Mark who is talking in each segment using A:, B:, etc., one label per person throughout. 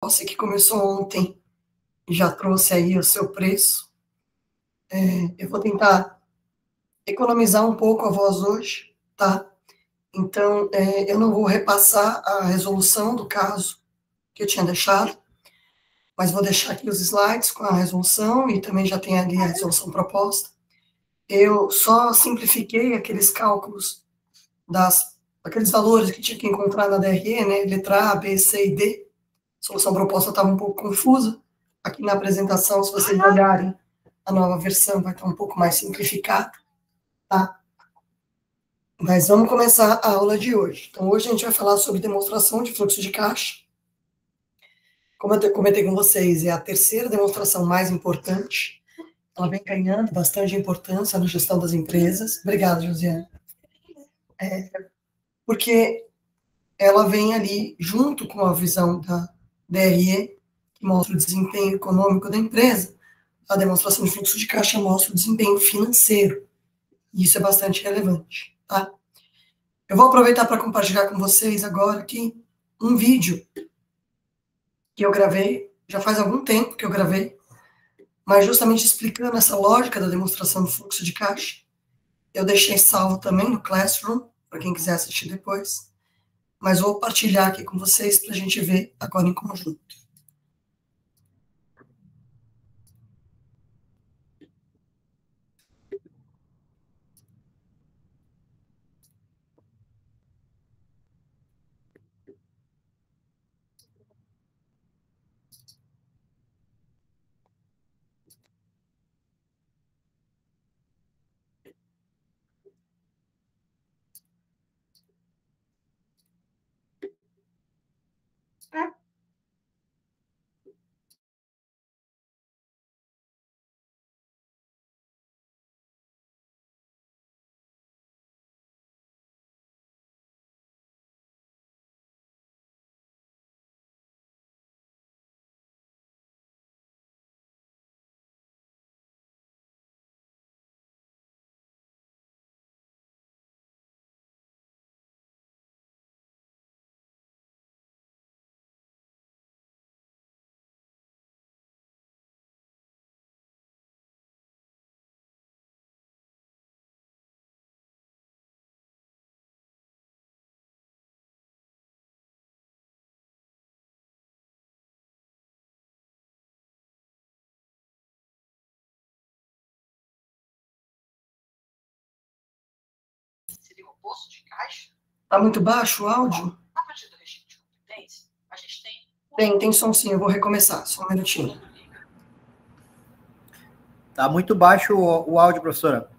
A: você que começou ontem e já trouxe aí o seu preço. Eu vou tentar economizar um pouco a voz hoje, tá? Então, eu não vou repassar a resolução do caso que eu tinha deixado, mas vou deixar aqui os slides com a resolução e também já tem ali a resolução proposta. Eu só simplifiquei aqueles cálculos aqueles valores que tinha que encontrar na DRE, né? Letra A, B, C e D. A solução proposta estava um pouco confusa. Aqui na apresentação, se vocês olharem, a nova versão vai estar um pouco mais simplificada, tá? Mas vamos começar a aula de hoje. Então, hoje a gente vai falar sobre demonstração de fluxo de caixa. Como eu comentei com vocês, é a terceira demonstração mais importante. Ela vem ganhando bastante importância na gestão das empresas. Obrigada, Josiane. Porque ela vem ali junto com a visão da DRE, que mostra o desempenho econômico da empresa. A demonstração de fluxo de caixa mostra o desempenho financeiro. E isso é bastante relevante, tá? Eu vou aproveitar para compartilhar com vocês agora aqui um vídeo que eu gravei, já faz algum tempo que eu gravei, mas justamente explicando essa lógica da demonstração do fluxo de caixa. Eu deixei salvo também no Classroom, para quem quiser assistir depois, mas vou partilhar aqui com vocês para a gente ver agora em conjunto. Seria o oposto de caixa? Está muito baixo o áudio? A partir do regime de competência, a gente tem som sim, eu vou recomeçar, só um minutinho.
B: Está muito baixo o áudio, professora.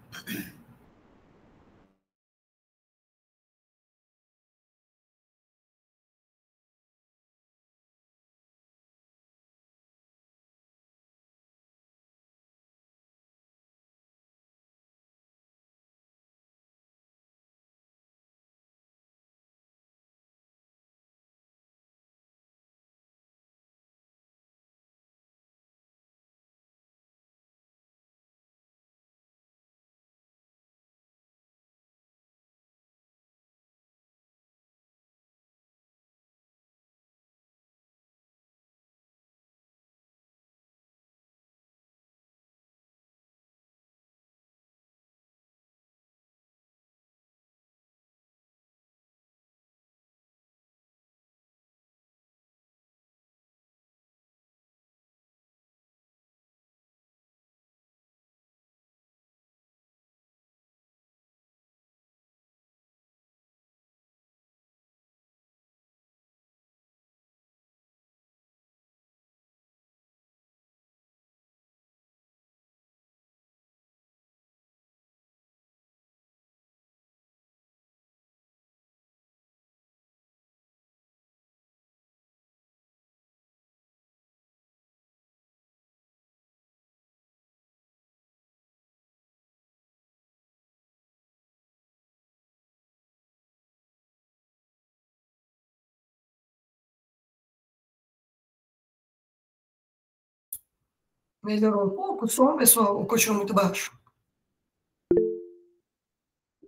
A: Melhorou um pouco o som, pessoal? Ou continua muito baixo?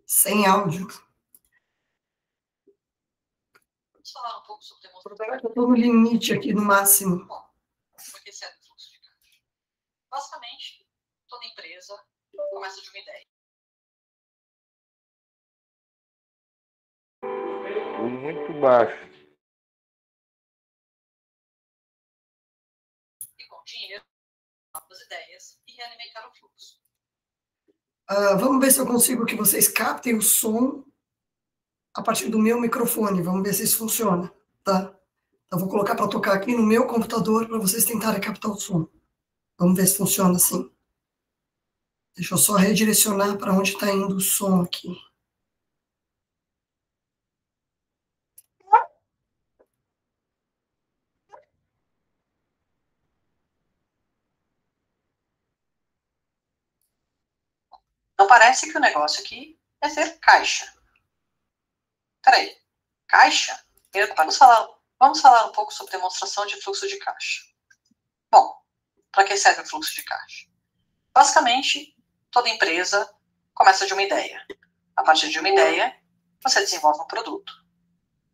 A: Sem áudio. falar um pouco sobre demonstração. Eu estou no limite aqui, no máximo.
C: Bom, porque esse é o fluxo de caixa. Basicamente, toda empresa começa de uma ideia.
D: Muito baixo.
C: E com dinheiro, novas ideias e realimentar o fluxo.
A: Vamos ver se eu consigo que vocês captem o som a partir do meu microfone. Vamos ver se isso funciona, tá? Então, vou colocar para tocar aqui no meu computador para vocês tentarem captar o som. Vamos ver se funciona assim. Deixa eu só redirecionar para onde está indo o som aqui.
C: Então parece que o negócio aqui é ter caixa. Peraí, caixa? Vamos falar um pouco sobre demonstração de fluxo de caixa. Bom, para que serve o fluxo de caixa? Basicamente, toda empresa começa de uma ideia. A partir de uma ideia, você desenvolve um produto.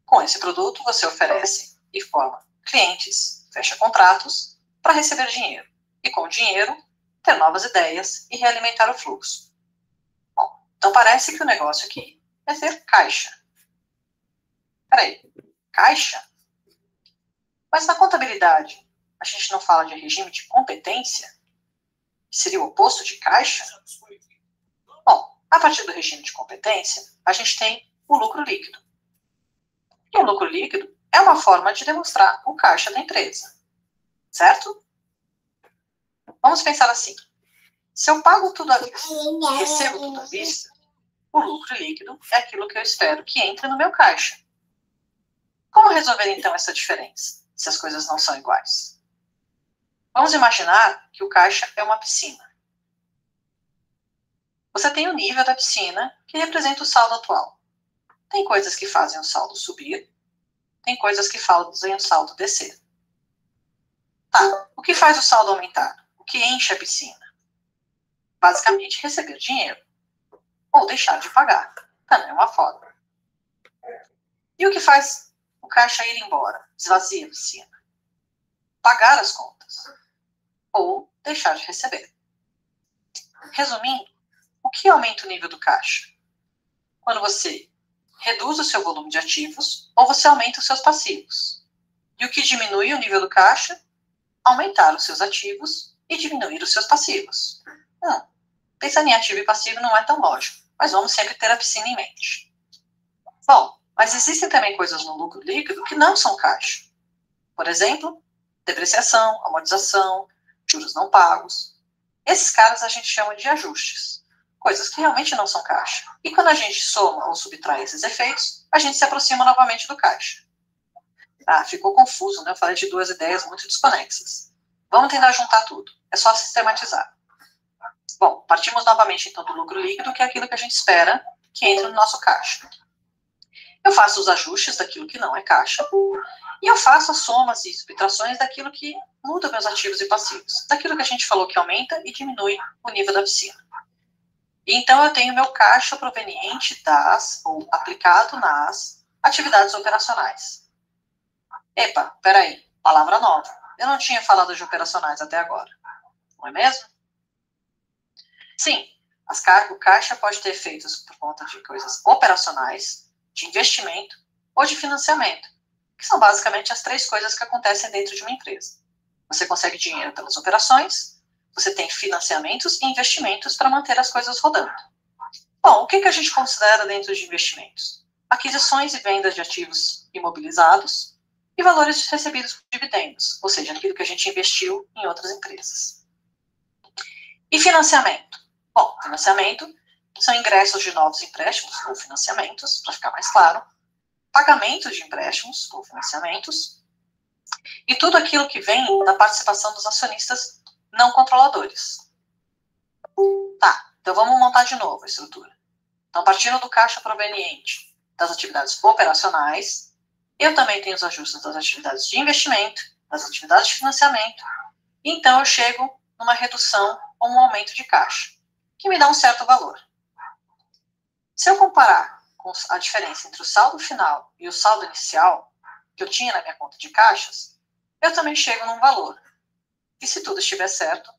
C: Com esse produto, você oferece e forma clientes, fecha contratos para receber dinheiro. E com o dinheiro, ter novas ideias e realimentar o fluxo. Bom, então parece que o negócio aqui é ter caixa. Peraí, caixa? Mas na contabilidade, a gente não fala de regime de competência? Que seria o oposto de caixa? Bom, a partir do regime de competência, a gente tem o lucro líquido. E o lucro líquido é uma forma de demonstrar o caixa da empresa. Certo? Vamos pensar assim. Se eu pago tudo à vista e recebo tudo à vista, o lucro líquido é aquilo que eu espero que entre no meu caixa. Como resolver então essa diferença, se as coisas não são iguais? Vamos imaginar que o caixa é uma piscina. Você tem o nível da piscina, que representa o saldo atual. Tem coisas que fazem o saldo subir, tem coisas que fazem o saldo descer. Tá, o que faz o saldo aumentar? O que enche a piscina? Basicamente, receber dinheiro. Ou deixar de pagar. Também é uma forma. E o que faz o caixa ir embora? Esvazia a piscina. Pagar as contas. Ou deixar de receber. Resumindo, o que aumenta o nível do caixa? Quando você reduz o seu volume de ativos ou você aumenta os seus passivos. E o que diminui o nível do caixa? Aumentar os seus ativos e diminuir os seus passivos. Pensar em ativo e passivo não é tão lógico, mas vamos sempre ter a piscina em mente. Bom, mas existem também coisas no lucro líquido que não são caixa. Por exemplo, depreciação, amortização, juros não pagos. Esses caras a gente chama de ajustes. Coisas que realmente não são caixa. E quando a gente soma ou subtrai esses efeitos, a gente se aproxima novamente do caixa. Ficou confuso, né? Eu falei de duas ideias muito desconexas. Vamos tentar juntar tudo. É só sistematizar. Bom, partimos novamente então do lucro líquido, que é aquilo que a gente espera que entre no nosso caixa. Eu faço os ajustes daquilo que não é caixa, e eu faço as somas e subtrações daquilo que muda meus ativos e passivos, daquilo que a gente falou que aumenta e diminui o nível da piscina. E então eu tenho meu caixa proveniente das, ou aplicado nas, atividades operacionais. Epa, peraí, palavra nova. Eu não tinha falado de operacionais até agora, não é mesmo? Sim, o caixa pode ter efeitos por conta de coisas operacionais, de investimento ou de financiamento, que são basicamente as três coisas que acontecem dentro de uma empresa. Você consegue dinheiro pelas operações, você tem financiamentos e investimentos para manter as coisas rodando. Bom, o que a gente considera dentro de investimentos? Aquisições e vendas de ativos imobilizados e valores recebidos por dividendos, ou seja, aquilo que a gente investiu em outras empresas. E financiamento? Bom, financiamento são ingressos de novos empréstimos ou financiamentos, para ficar mais claro, pagamentos de empréstimos ou financiamentos, e tudo aquilo que vem da participação dos acionistas não controladores. Tá, então vamos montar de novo a estrutura. Então, partindo do caixa proveniente das atividades operacionais, eu também tenho os ajustes das atividades de investimento, das atividades de financiamento, e então eu chego numa redução ou um aumento de caixa, que me dá um certo valor. Se eu comparar com a diferença entre o saldo final e o saldo inicial, que eu tinha na minha conta de caixas, eu também chego num valor. E se tudo estiver certo,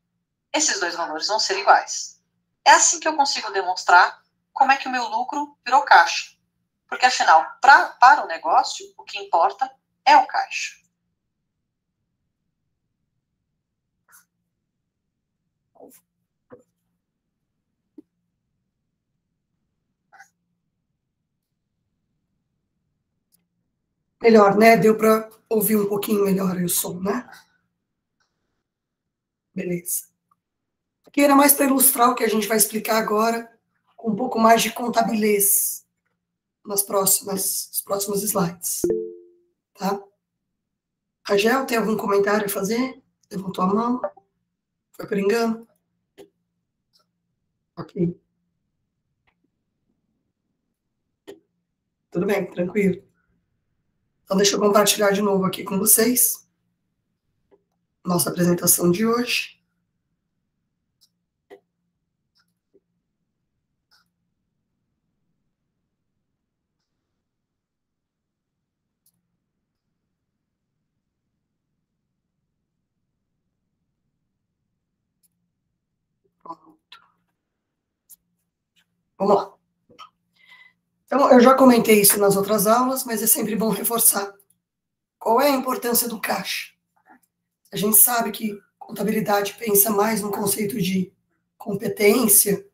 C: esses dois valores vão ser iguais. É assim que eu consigo demonstrar como é que o meu lucro virou caixa. Porque, afinal, para o negócio, o que importa é o caixa.
A: Melhor, né? Deu para ouvir um pouquinho melhor aí o som, né? Beleza. Aqui era mais para ilustrar o que a gente vai explicar agora, com um pouco mais de contabilez nos próximos slides. Tá? Rangel, tem algum comentário a fazer? Levantou a mão? Foi por engano? Ok. Tudo bem, tranquilo. Então, deixa eu compartilhar de novo aqui com vocês nossa apresentação de hoje. Pronto. Vamos lá. Então, eu já comentei isso nas outras aulas, mas é sempre bom reforçar. Qual é a importância do caixa? A gente sabe que contabilidade pensa mais no conceito de competência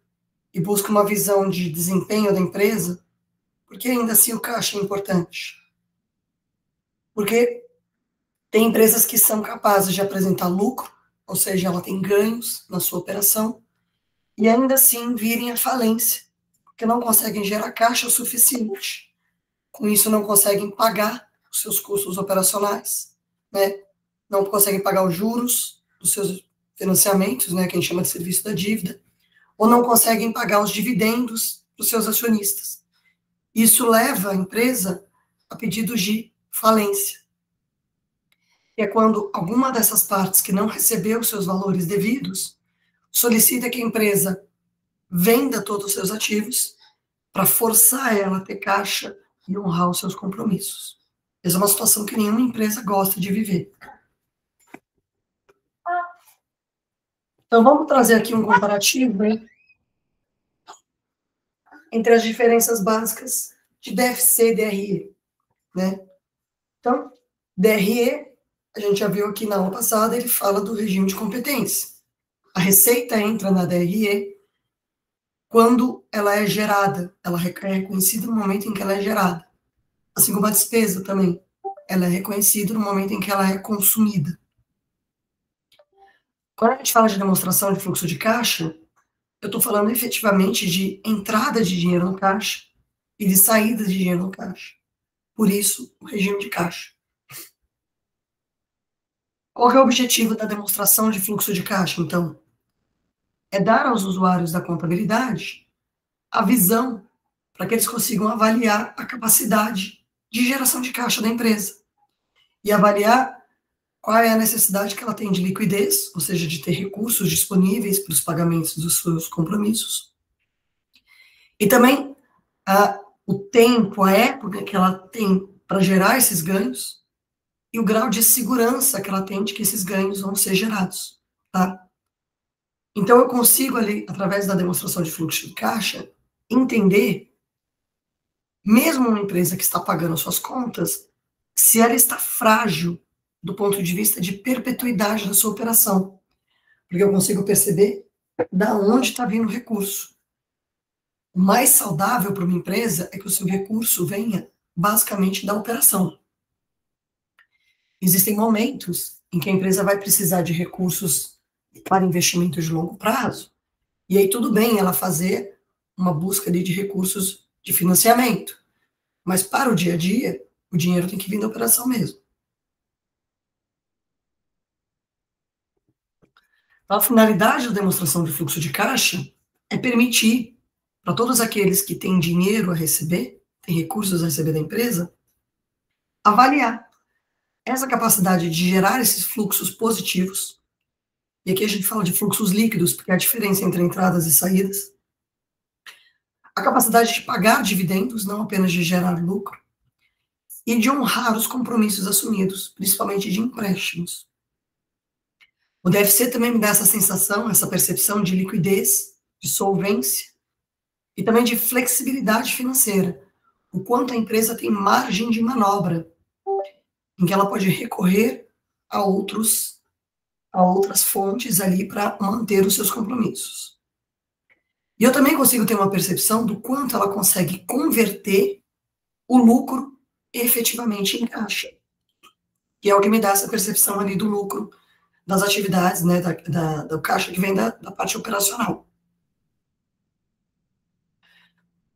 A: e busca uma visão de desempenho da empresa, porque ainda assim o caixa é importante. Porque tem empresas que são capazes de apresentar lucro, ou seja, ela tem ganhos na sua operação, e ainda assim virem à falência, porque não conseguem gerar caixa o suficiente. Com isso, não conseguem pagar os seus custos operacionais, né? Não conseguem pagar os juros dos seus financiamentos, né, que a gente chama de serviço da dívida, ou não conseguem pagar os dividendos dos seus acionistas. Isso leva a empresa a pedidos de falência. E é quando alguma dessas partes que não recebeu os seus valores devidos solicita que a empresa venda todos os seus ativos para forçar ela a ter caixa e honrar os seus compromissos. Essa é uma situação que nenhuma empresa gosta de viver. Então, vamos trazer aqui um comparativo, né, entre as diferenças básicas de DFC e DRE. Né? Então, DRE, a gente já viu aqui na aula passada, ele fala do regime de competência. A receita entra na DRE quando ela é gerada, ela é reconhecida no momento em que ela é gerada. Assim como a despesa também, ela é reconhecida no momento em que ela é consumida. Quando a gente fala de demonstração de fluxo de caixa, eu estou falando efetivamente de entrada de dinheiro no caixa e de saída de dinheiro no caixa. Por isso, o regime de caixa. Qual é o objetivo da demonstração de fluxo de caixa, então? É dar aos usuários da contabilidade a visão para que eles consigam avaliar a capacidade de geração de caixa da empresa e avaliar qual é a necessidade que ela tem de liquidez, ou seja, de ter recursos disponíveis para os pagamentos dos seus compromissos. E também o tempo, a época que ela tem para gerar esses ganhos e o grau de segurança que ela tem de que esses ganhos vão ser gerados, tá? Então, eu consigo ali, através da demonstração de fluxo de caixa, entender, mesmo uma empresa que está pagando suas contas, se ela está frágil do ponto de vista de perpetuidade da sua operação. Porque eu consigo perceber da onde está vindo o recurso. O mais saudável para uma empresa é que o seu recurso venha, basicamente, da operação. Existem momentos em que a empresa vai precisar de recursos para investimentos de longo prazo, e aí tudo bem ela fazer uma busca ali de recursos de financiamento, mas para o dia a dia, o dinheiro tem que vir da operação mesmo. A finalidade da demonstração de fluxo de caixa é permitir para todos aqueles que têm dinheiro a receber, têm recursos a receber da empresa, avaliar essa capacidade de gerar esses fluxos positivos. E aqui a gente fala de fluxos líquidos, porque é a diferença entre entradas e saídas. A capacidade de pagar dividendos, não apenas de gerar lucro. e de honrar os compromissos assumidos, principalmente de empréstimos. O DFC também me dá essa sensação, essa percepção de liquidez, de solvência e também de flexibilidade financeira, o quanto a empresa tem margem de manobra, em que ela pode recorrer a outras fontes ali para manter os seus compromissos. E eu também consigo ter uma percepção do quanto ela consegue converter o lucro efetivamente em caixa, que é o que me dá essa percepção ali do lucro das atividades, né, do caixa que vem da parte operacional.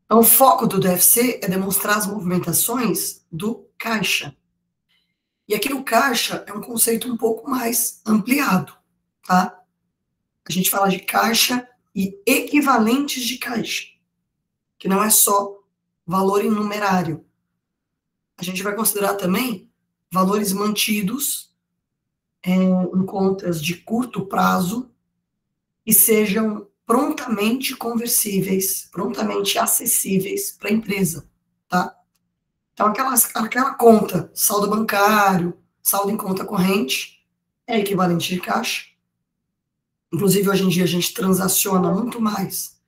A: Então, o foco do DFC é demonstrar as movimentações do caixa. E aqui o caixa é um conceito um pouco mais ampliado, tá? A gente fala de caixa e equivalentes de caixa, que não é só valor em numerário. A gente vai considerar também valores mantidos em contas de curto prazo e sejam prontamente conversíveis, prontamente acessíveis para a empresa, tá? Então, aquela conta, saldo bancário, saldo em conta corrente, é equivalente de caixa. Inclusive, hoje em dia, a gente transaciona muito mais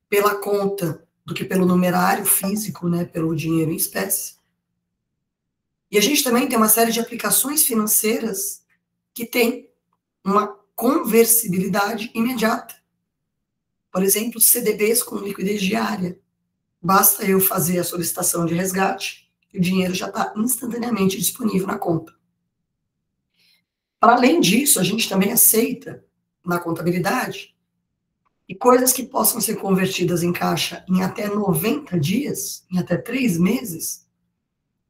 A: pela conta do que pelo numerário físico, né, pelo dinheiro em espécie. E a gente também tem uma série de aplicações financeiras que tem uma conversibilidade imediata. Por exemplo, CDBs com liquidez diária. Basta eu fazer a solicitação de resgate e o dinheiro já está instantaneamente disponível na conta. Para além disso, a gente também aceita, na contabilidade, e coisas que possam ser convertidas em caixa em até 90 dias, em até 3 meses,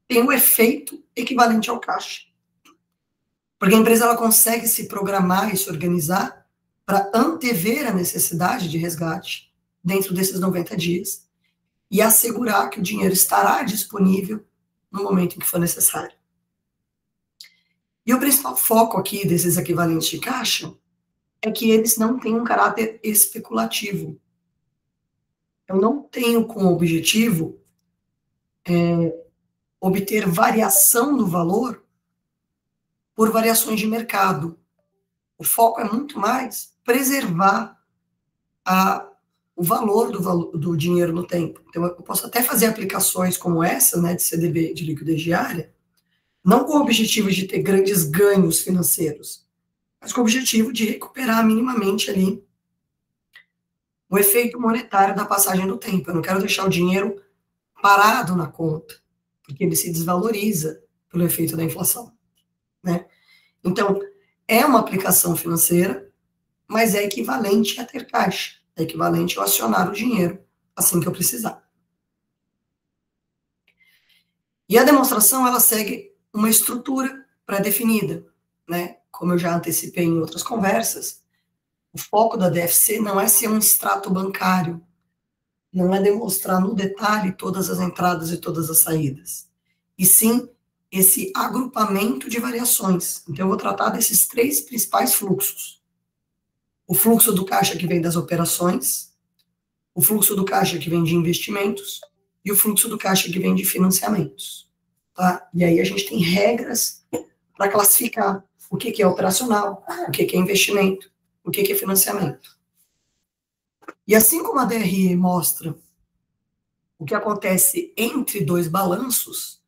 A: tem um efeito equivalente ao caixa. Porque a empresa ela consegue se programar e se organizar para antever a necessidade de resgate dentro desses 90 dias e assegurar que o dinheiro estará disponível no momento em que for necessário. E o principal foco aqui desses equivalentes de caixa é que eles não têm um caráter especulativo. Eu não tenho como objetivo obter variação no valor por variações de mercado. O foco é muito mais preservar o valor do dinheiro no tempo. Então, eu posso até fazer aplicações como essa, né, de CDB, de liquidez diária, não com o objetivo de ter grandes ganhos financeiros, mas com o objetivo de recuperar minimamente ali o efeito monetário da passagem do tempo. Eu não quero deixar o dinheiro parado na conta, porque ele se desvaloriza pelo efeito da inflação, né? Então, é uma aplicação financeira, mas é equivalente a ter caixa, é equivalente a eu acionar o dinheiro assim que eu precisar. E a demonstração, ela segue uma estrutura pré-definida, né? Como eu já antecipei em outras conversas, o foco da DFC não é ser um extrato bancário, não é demonstrar no detalhe todas as entradas e todas as saídas, e sim esse agrupamento de variações. Então, eu vou tratar desses 3 principais fluxos. O fluxo do caixa que vem das operações, o fluxo do caixa que vem de investimentos e o fluxo do caixa que vem de financiamentos. Tá? E aí a gente tem regras para classificar o que é operacional, o que é investimento, o que é financiamento. E assim como a DRE mostra o que acontece entre 2 balanços,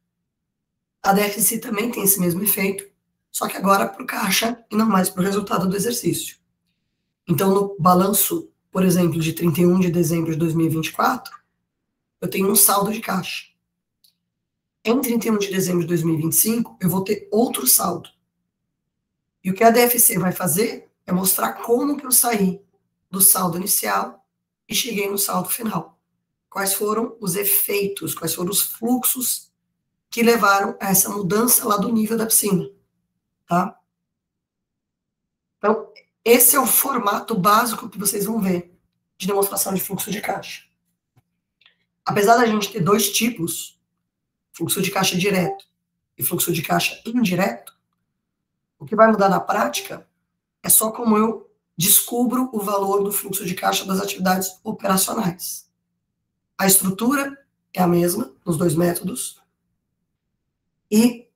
A: a DFC também tem esse mesmo efeito, só que agora para o caixa e não mais para o resultado do exercício. Então, no balanço, por exemplo, de 31 de dezembro de 2024, eu tenho um saldo de caixa. Em 31 de dezembro de 2025, eu vou ter outro saldo. E o que a DFC vai fazer é mostrar como que eu saí do saldo inicial e cheguei no saldo final. Quais foram os efeitos, quais foram os fluxos que levaram a essa mudança lá do nível da piscina, tá? Então, esse é o formato básico que vocês vão ver de demonstração de fluxo de caixa. Apesar da gente ter 2 tipos, fluxo de caixa direto e fluxo de caixa indireto, o que vai mudar na prática é só como eu descubro o valor do fluxo de caixa das atividades operacionais. A estrutura é a mesma nos 2 métodos, E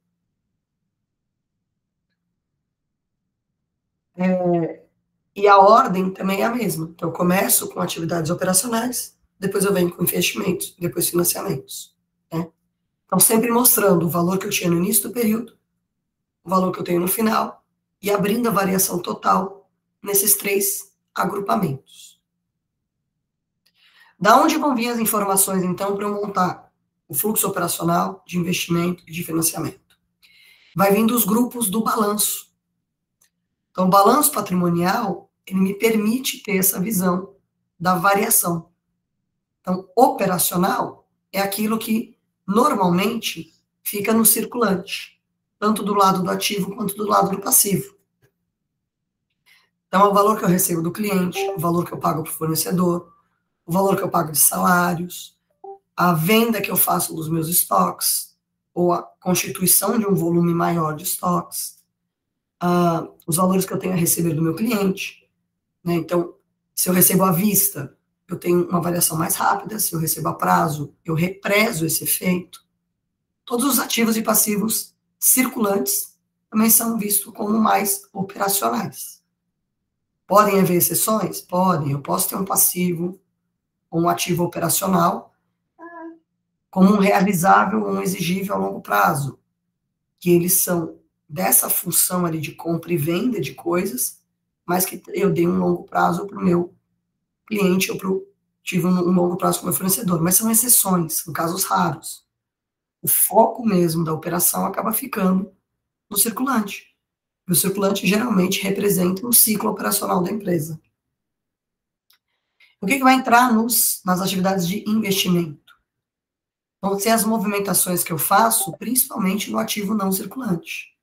A: a ordem também é a mesma. Então, eu começo com atividades operacionais, depois eu venho com investimentos, depois financiamentos, né? Então, sempre mostrando o valor que eu tinha no início do período, o valor que eu tenho no final, e abrindo a variação total nesses 3 agrupamentos. Da onde vão vir as informações, então, para eu montar o fluxo operacional de investimento e de financiamento? Vai vir dos grupos do balanço. Então, o balanço patrimonial, ele me permite ter essa visão da variação. Então, operacional é aquilo que, normalmente, fica no circulante, tanto do lado do ativo quanto do lado do passivo. Então, é o valor que eu recebo do cliente, o valor que eu pago para o fornecedor, o valor que eu pago de salários, a venda que eu faço dos meus estoques, ou a constituição de um volume maior de estoques, os valores que eu tenho a receber do meu cliente, né? Então, se eu recebo à vista, eu tenho uma variação mais rápida, se eu recebo a prazo, eu represo esse efeito. Todos os ativos e passivos circulantes também são vistos como mais operacionais. Podem haver exceções? Podem. Eu posso ter um passivo ou um ativo operacional como um realizável ou um exigível a longo prazo, que eles são dessa função ali de compra e venda de coisas, mas que eu dei um longo prazo para o meu cliente ou tive um longo prazo com o meu fornecedor, mas são exceções, são casos raros. O foco mesmo da operação acaba ficando no circulante. E o circulante geralmente representa um ciclo operacional da empresa. O que vai entrar nas atividades de investimento? Vão ser as movimentações que eu faço, principalmente no ativo não circulante.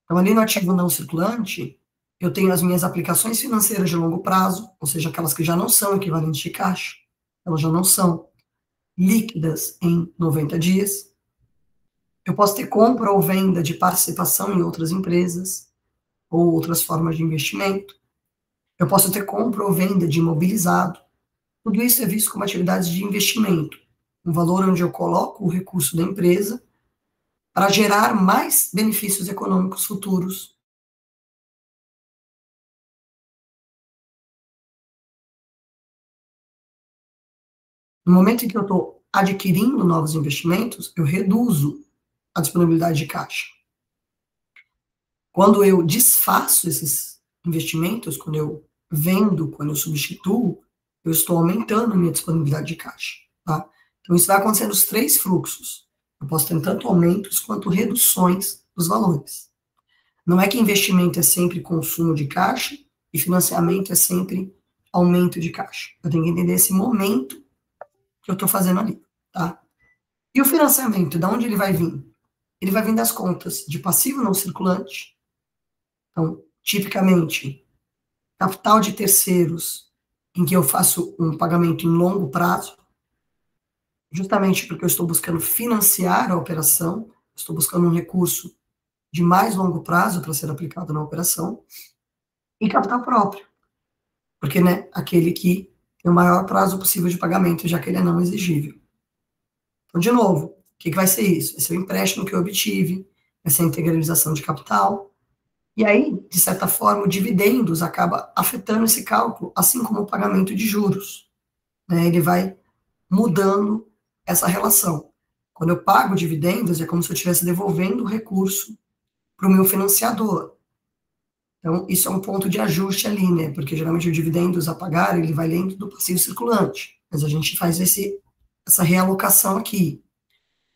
A: Então, ali no ativo não circulante, eu tenho as minhas aplicações financeiras de longo prazo, ou seja, aquelas que já não são equivalentes de caixa, elas já não são líquidas em 90 dias. Eu posso ter compra ou venda de participação em outras empresas, ou outras formas de investimento. Eu posso ter compra ou venda de imobilizado. Tudo isso é visto como atividades de investimento, um valor onde eu coloco o recurso da empresa para gerar mais benefícios econômicos futuros. No momento em que eu estou adquirindo novos investimentos, eu reduzo a disponibilidade de caixa. Quando eu desfaço esses investimentos, quando eu vendo, quando eu substituo, eu estou aumentando a minha disponibilidade de caixa, tá? Então, isso vai acontecer nos 3 fluxos. Eu posso ter tanto aumentos quanto reduções dos valores. Não é que investimento é sempre consumo de caixa e financiamento é sempre aumento de caixa. Eu tenho que entender esse momento que eu estou fazendo ali, tá? E o financiamento, de onde ele vai vir? Ele vai vir das contas de passivo não circulante. Então, tipicamente, capital de terceiros, em que eu faço um pagamento em longo prazo, justamente porque eu estou buscando financiar a operação, estou buscando um recurso de mais longo prazo para ser aplicado na operação, e capital próprio, porque, né, aquele que tem o maior prazo possível de pagamento, já que ele é não exigível. Então, de novo, o que vai ser isso? Vai ser o empréstimo que eu obtive, vai ser a integralização de capital, e aí, de certa forma, o dividendos acaba afetando esse cálculo, assim como o pagamento de juros, né? Ele vai mudando essa relação. Quando eu pago dividendos, é como se eu estivesse devolvendo o recurso para o meu financiador. Então, isso é um ponto de ajuste ali, né? Porque geralmente o dividendos a pagar, ele vai dentro do passivo circulante. Mas a gente faz essa realocação aqui.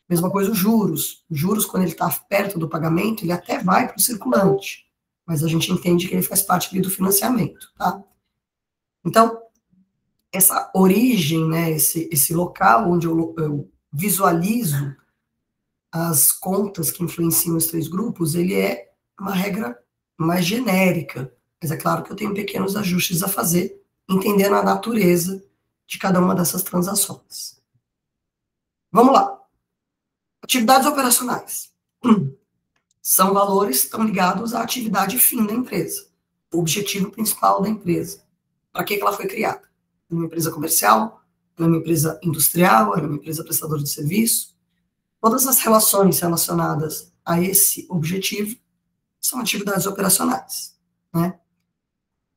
A: Mesma coisa os juros. Os juros, quando ele está perto do pagamento, ele até vai para o circulante. Mas a gente entende que ele faz parte ali do financiamento, tá? Então, essa origem, né? Esse local onde eu visualizo as contas que influenciam os 3 grupos, ele é uma regra mais genérica, mas é claro que eu tenho pequenos ajustes a fazer, entendendo a natureza de cada uma dessas transações. Vamos lá. Atividades operacionais. São valores que estão ligados à atividade fim da empresa, o objetivo principal da empresa. Para que ela foi criada? Uma empresa comercial? Uma empresa industrial? Era uma empresa prestadora de serviço? todas as relações relacionadas a esse objetivo são atividades operacionais, né?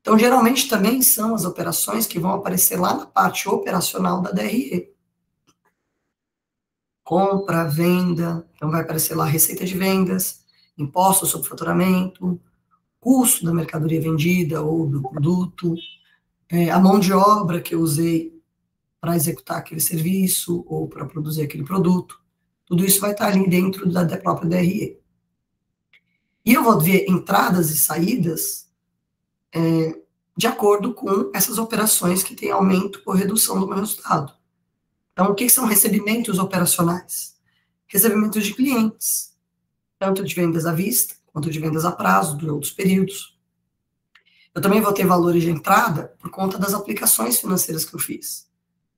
A: Então, geralmente, também são as operações que vão aparecer lá na parte operacional da DRE. Compra, venda, então vai aparecer lá receita de vendas, imposto sobre faturamento, custo da mercadoria vendida ou do produto, a mão de obra que eu usei para executar aquele serviço ou para produzir aquele produto. Tudo isso vai estar ali dentro da própria DRE. E eu vou ver entradas e saídas de acordo com essas operações que têm aumento ou redução do meu resultado. Então, o que são recebimentos operacionais? Recebimentos de clientes, tanto de vendas à vista, quanto de vendas a prazo, de outros períodos. Eu também vou ter valores de entrada por conta das aplicações financeiras que eu fiz,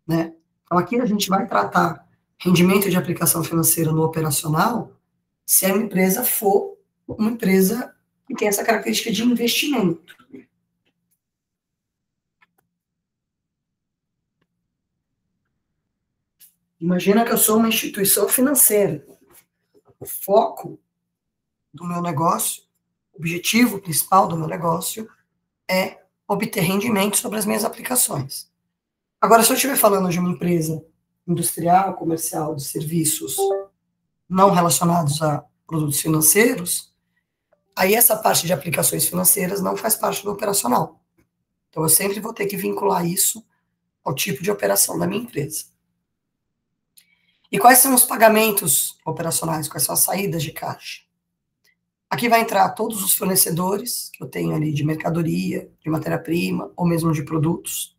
A: né? Então, aqui a gente vai tratar rendimento de aplicação financeira no operacional se a empresa for uma empresa que tem essa característica de investimento. Imagina que eu sou uma instituição financeira. O foco do meu negócio, o objetivo principal do meu negócio é obter rendimento sobre as minhas aplicações. Agora, se eu estiver falando de uma empresa industrial, comercial, de serviços não relacionados a produtos financeiros, aí essa parte de aplicações financeiras não faz parte do operacional. Então, eu sempre vou ter que vincular isso ao tipo de operação da minha empresa. E quais são os pagamentos operacionais? Quais são as saídas de caixa? Aqui vai entrar todos os fornecedores que eu tenho ali de mercadoria, de matéria-prima, ou mesmo de produtos.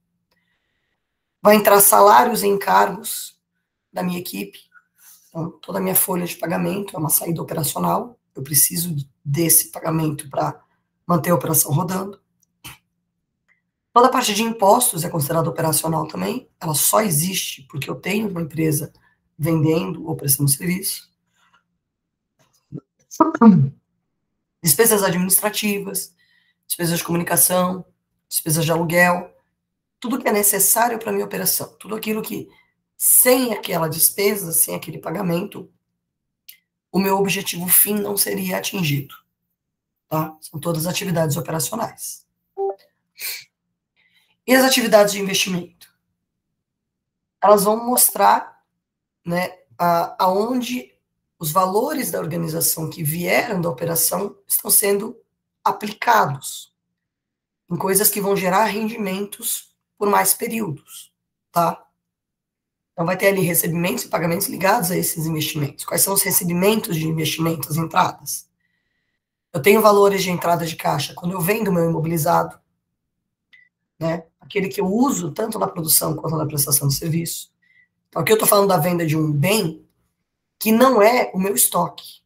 A: Vai entrar salários e encargos da minha equipe. Então, toda a minha folha de pagamento é uma saída operacional. Eu preciso desse pagamento para manter a operação rodando. Toda a parte de impostos é considerada operacional também. Ela só existe porque eu tenho uma empresa vendendo ou prestando serviço. Despesas administrativas, despesas de comunicação, despesas de aluguel, tudo que é necessário para a minha operação, tudo aquilo que, sem aquela despesa, sem aquele pagamento, o meu objetivo fim não seria atingido, tá? São todas atividades operacionais. E as atividades de investimento? Elas vão mostrar, né, aonde os valores da organização que vieram da operação estão sendo aplicados em coisas que vão gerar rendimentos por mais períodos, tá? Então, vai ter ali recebimentos e pagamentos ligados a esses investimentos. Quais são os recebimentos de investimentos, as entradas? Eu tenho valores de entrada de caixa quando eu vendo meu imobilizado, né? Aquele que eu uso tanto na produção quanto na prestação de serviço. Então, aqui eu estou falando da venda de um bem que não é o meu estoque,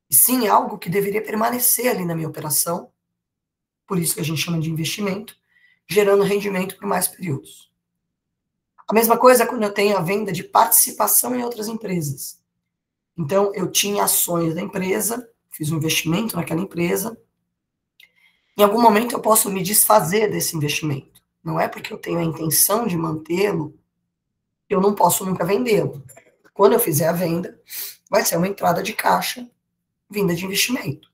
A: e sim algo que deveria permanecer ali na minha operação, por isso que a gente chama de investimento, gerando rendimento por mais períodos. A mesma coisa é quando eu tenho a venda de participação em outras empresas. Então, eu tinha ações da empresa, fiz um investimento naquela empresa, em algum momento eu posso me desfazer desse investimento. Não é porque eu tenho a intenção de mantê-lo, eu não posso nunca vendê-lo. Quando eu fizer a venda, vai ser uma entrada de caixa vinda de investimento.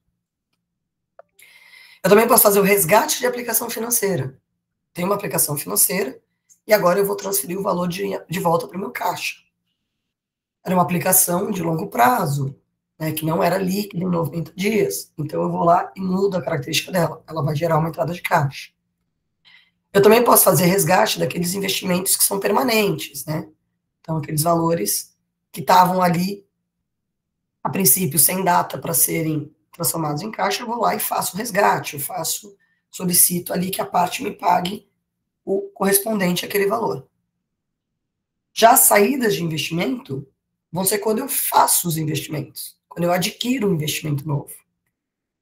A: Eu também posso fazer o resgate de aplicação financeira. Tem uma aplicação financeira e agora eu vou transferir o valor de volta para o meu caixa. Era uma aplicação de longo prazo, né, que não era líquida em 90 dias. Então eu vou lá e mudo a característica dela. Ela vai gerar uma entrada de caixa. Eu também posso fazer resgate daqueles investimentos que são permanentes, né? Então, aqueles valores que estavam ali, a princípio, sem data para serem transformados em caixa, eu vou lá e faço o resgate, solicito ali que a parte me pague o correspondente àquele valor. Já as saídas de investimento vão ser quando eu faço os investimentos, quando eu adquiro um investimento novo.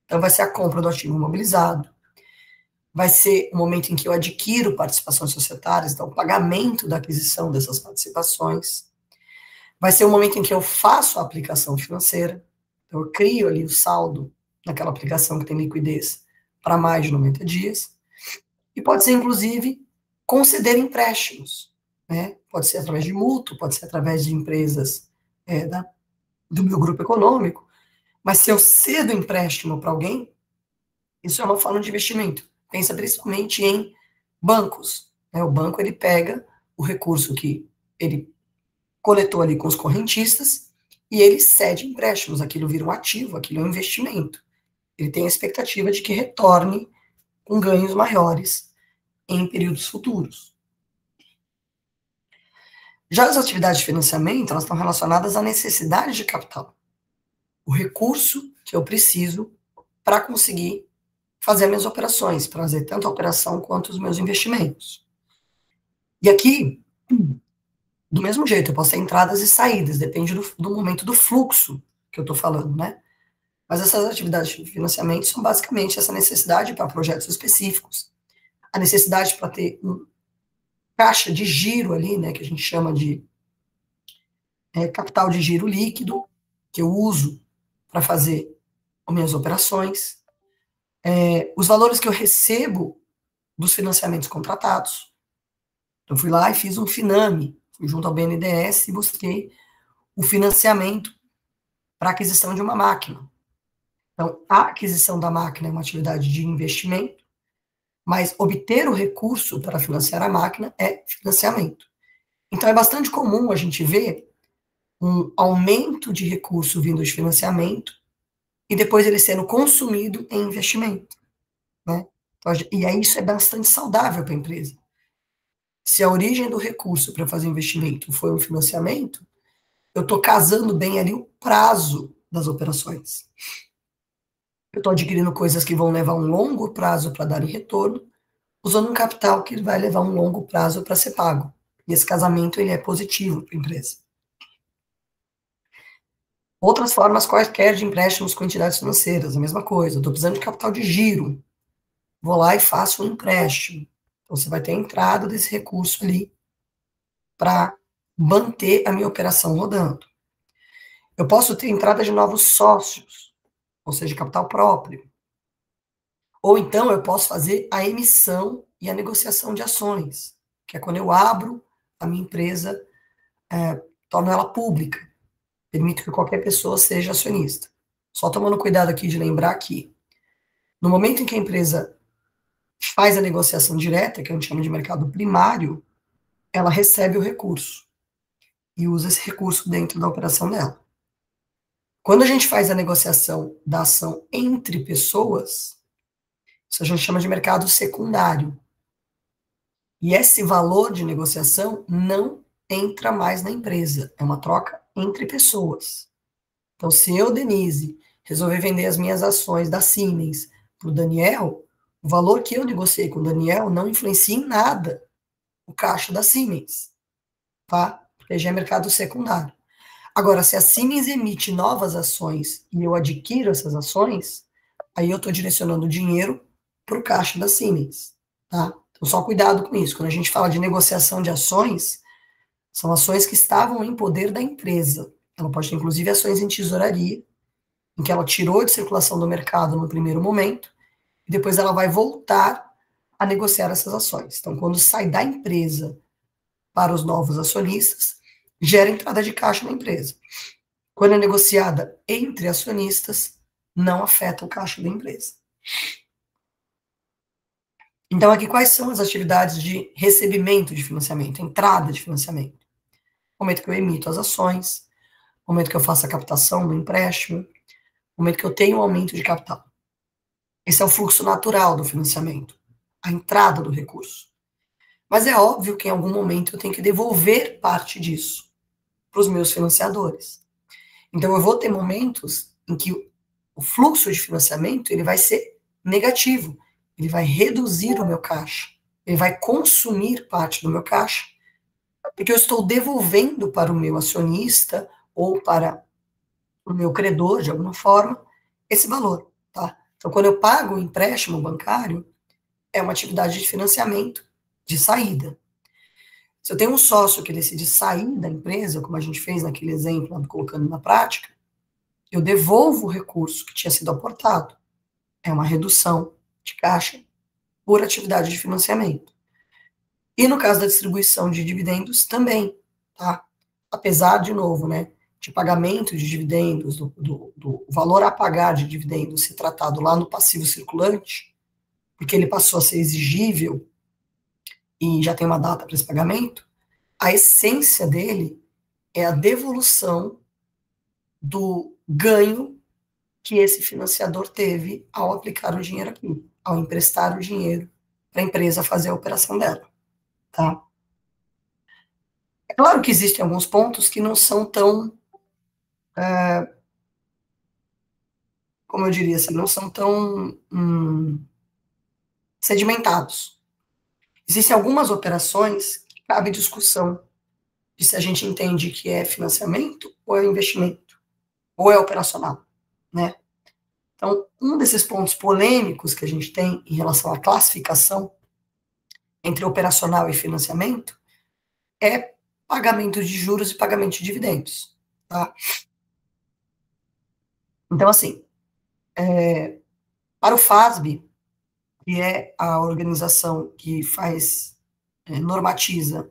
A: Então, vai ser a compra do ativo imobilizado, vai ser o momento em que eu adquiro participações societárias, então o pagamento da aquisição dessas participações. Vai ser o momento em que eu faço a aplicação financeira, então eu crio ali o saldo naquela aplicação que tem liquidez para mais de 90 dias. E pode ser, inclusive, conceder empréstimos, né? Pode ser através de mútuo, pode ser através de empresas do meu grupo econômico, mas se eu cedo empréstimo para alguém, isso é uma forma de investimento. Pensa principalmente em bancos, né? O banco, ele pega o recurso que ele coletou ali com os correntistas e ele cede empréstimos, aquilo vira um ativo, aquilo é um investimento. Ele tem a expectativa de que retorne com ganhos maiores em períodos futuros. Já as atividades de financiamento, elas estão relacionadas à necessidade de capital. O recurso que eu preciso para conseguir fazer minhas operações, para fazer tanto a operação quanto os meus investimentos. E aqui, do mesmo jeito, eu posso ter entradas e saídas, depende do momento do fluxo que eu estou falando, né? Mas essas atividades de financiamento são basicamente essa necessidade para projetos específicos, a necessidade para ter um caixa de giro ali, né, que a gente chama de capital de giro líquido, que eu uso para fazer as minhas operações, os valores que eu recebo dos financiamentos contratados. Eu fui lá e fiz um Finame, fui junto ao BNDES e busquei o financiamento para aquisição de uma máquina. Então, a aquisição da máquina é uma atividade de investimento, mas obter o recurso para financiar a máquina é financiamento. Então, é bastante comum a gente ver um aumento de recurso vindo de financiamento e depois ele sendo consumido em investimento, né? Então, e aí isso é bastante saudável para a empresa. Se a origem do recurso para fazer investimento foi um financiamento, eu estou casando bem ali o prazo das operações. Eu estou adquirindo coisas que vão levar um longo prazo para dar retorno, usando um capital que vai levar um longo prazo para ser pago. E esse casamento ele é positivo para a empresa. Outras formas quaisquer de empréstimos com entidades financeiras, a mesma coisa. Eu estou precisando de capital de giro. Vou lá e faço um empréstimo. Então, você vai ter a entrada desse recurso ali para manter a minha operação rodando. Eu posso ter entrada de novos sócios, ou seja, capital próprio. Ou então eu posso fazer a emissão e a negociação de ações, que é quando eu abro a minha empresa, torno ela pública, permito que qualquer pessoa seja acionista. Só tomando cuidado aqui de lembrar que, no momento em que a empresa faz a negociação direta, que a gente chama de mercado primário, ela recebe o recurso e usa esse recurso dentro da operação dela. Quando a gente faz a negociação da ação entre pessoas, isso a gente chama de mercado secundário. E esse valor de negociação não entra mais na empresa, é uma troca entre pessoas. Então, se eu, Denise, resolver vender as minhas ações da Siemens para o Daniel, o valor que eu negociei com o Daniel não influencia em nada o caixa da Siemens, tá? Porque já é mercado secundário. Agora, se a Siemens emite novas ações e eu adquiro essas ações, aí eu estou direcionando o dinheiro para o caixa da Siemens, tá? Então, só cuidado com isso. Quando a gente fala de negociação de ações, são ações que estavam em poder da empresa. Ela pode ter, inclusive, ações em tesouraria, em que ela tirou de circulação do mercado no primeiro momento, e depois ela vai voltar a negociar essas ações. Então, quando sai da empresa para os novos acionistas, gera entrada de caixa na empresa. Quando é negociada entre acionistas, não afeta o caixa da empresa. Então, aqui, quais são as atividades de recebimento de financiamento, entrada de financiamento? O momento que eu emito as ações, o momento que eu faço a captação do empréstimo, o momento que eu tenho um aumento de capital. Esse é o fluxo natural do financiamento, a entrada do recurso. Mas é óbvio que em algum momento eu tenho que devolver parte disso para os meus financiadores. Então, eu vou ter momentos em que o fluxo de financiamento ele vai ser negativo, ele vai reduzir o meu caixa, ele vai consumir parte do meu caixa, porque eu estou devolvendo para o meu acionista ou para o meu credor, de alguma forma, esse valor, tá? Então, quando eu pago o empréstimo bancário, é uma atividade de financiamento de saída. Se eu tenho um sócio que decide sair da empresa, como a gente fez naquele exemplo, colocando na prática, eu devolvo o recurso que tinha sido aportado. É uma redução de caixa por atividade de financiamento. E no caso da distribuição de dividendos, também, tá? Apesar, de novo, né, de pagamento de dividendos, do valor a pagar de dividendos ser tratado lá no passivo circulante, porque ele passou a ser exigível e já tem uma data para esse pagamento, a essência dele é a devolução do ganho que esse financiador teve ao aplicar o dinheiro aqui, ao emprestar o dinheiro para a empresa fazer a operação dela, tá? É claro que existem alguns pontos que não são tão, como eu diria assim, não são tão sedimentados. Existem algumas operações que cabe discussão de se a gente entende que é financiamento ou é investimento, ou é operacional, né? Então, um desses pontos polêmicos que a gente tem em relação à classificação entre operacional e financiamento é pagamento de juros e pagamento de dividendos, tá? Então, assim, para o FASB, que é a organização que normatiza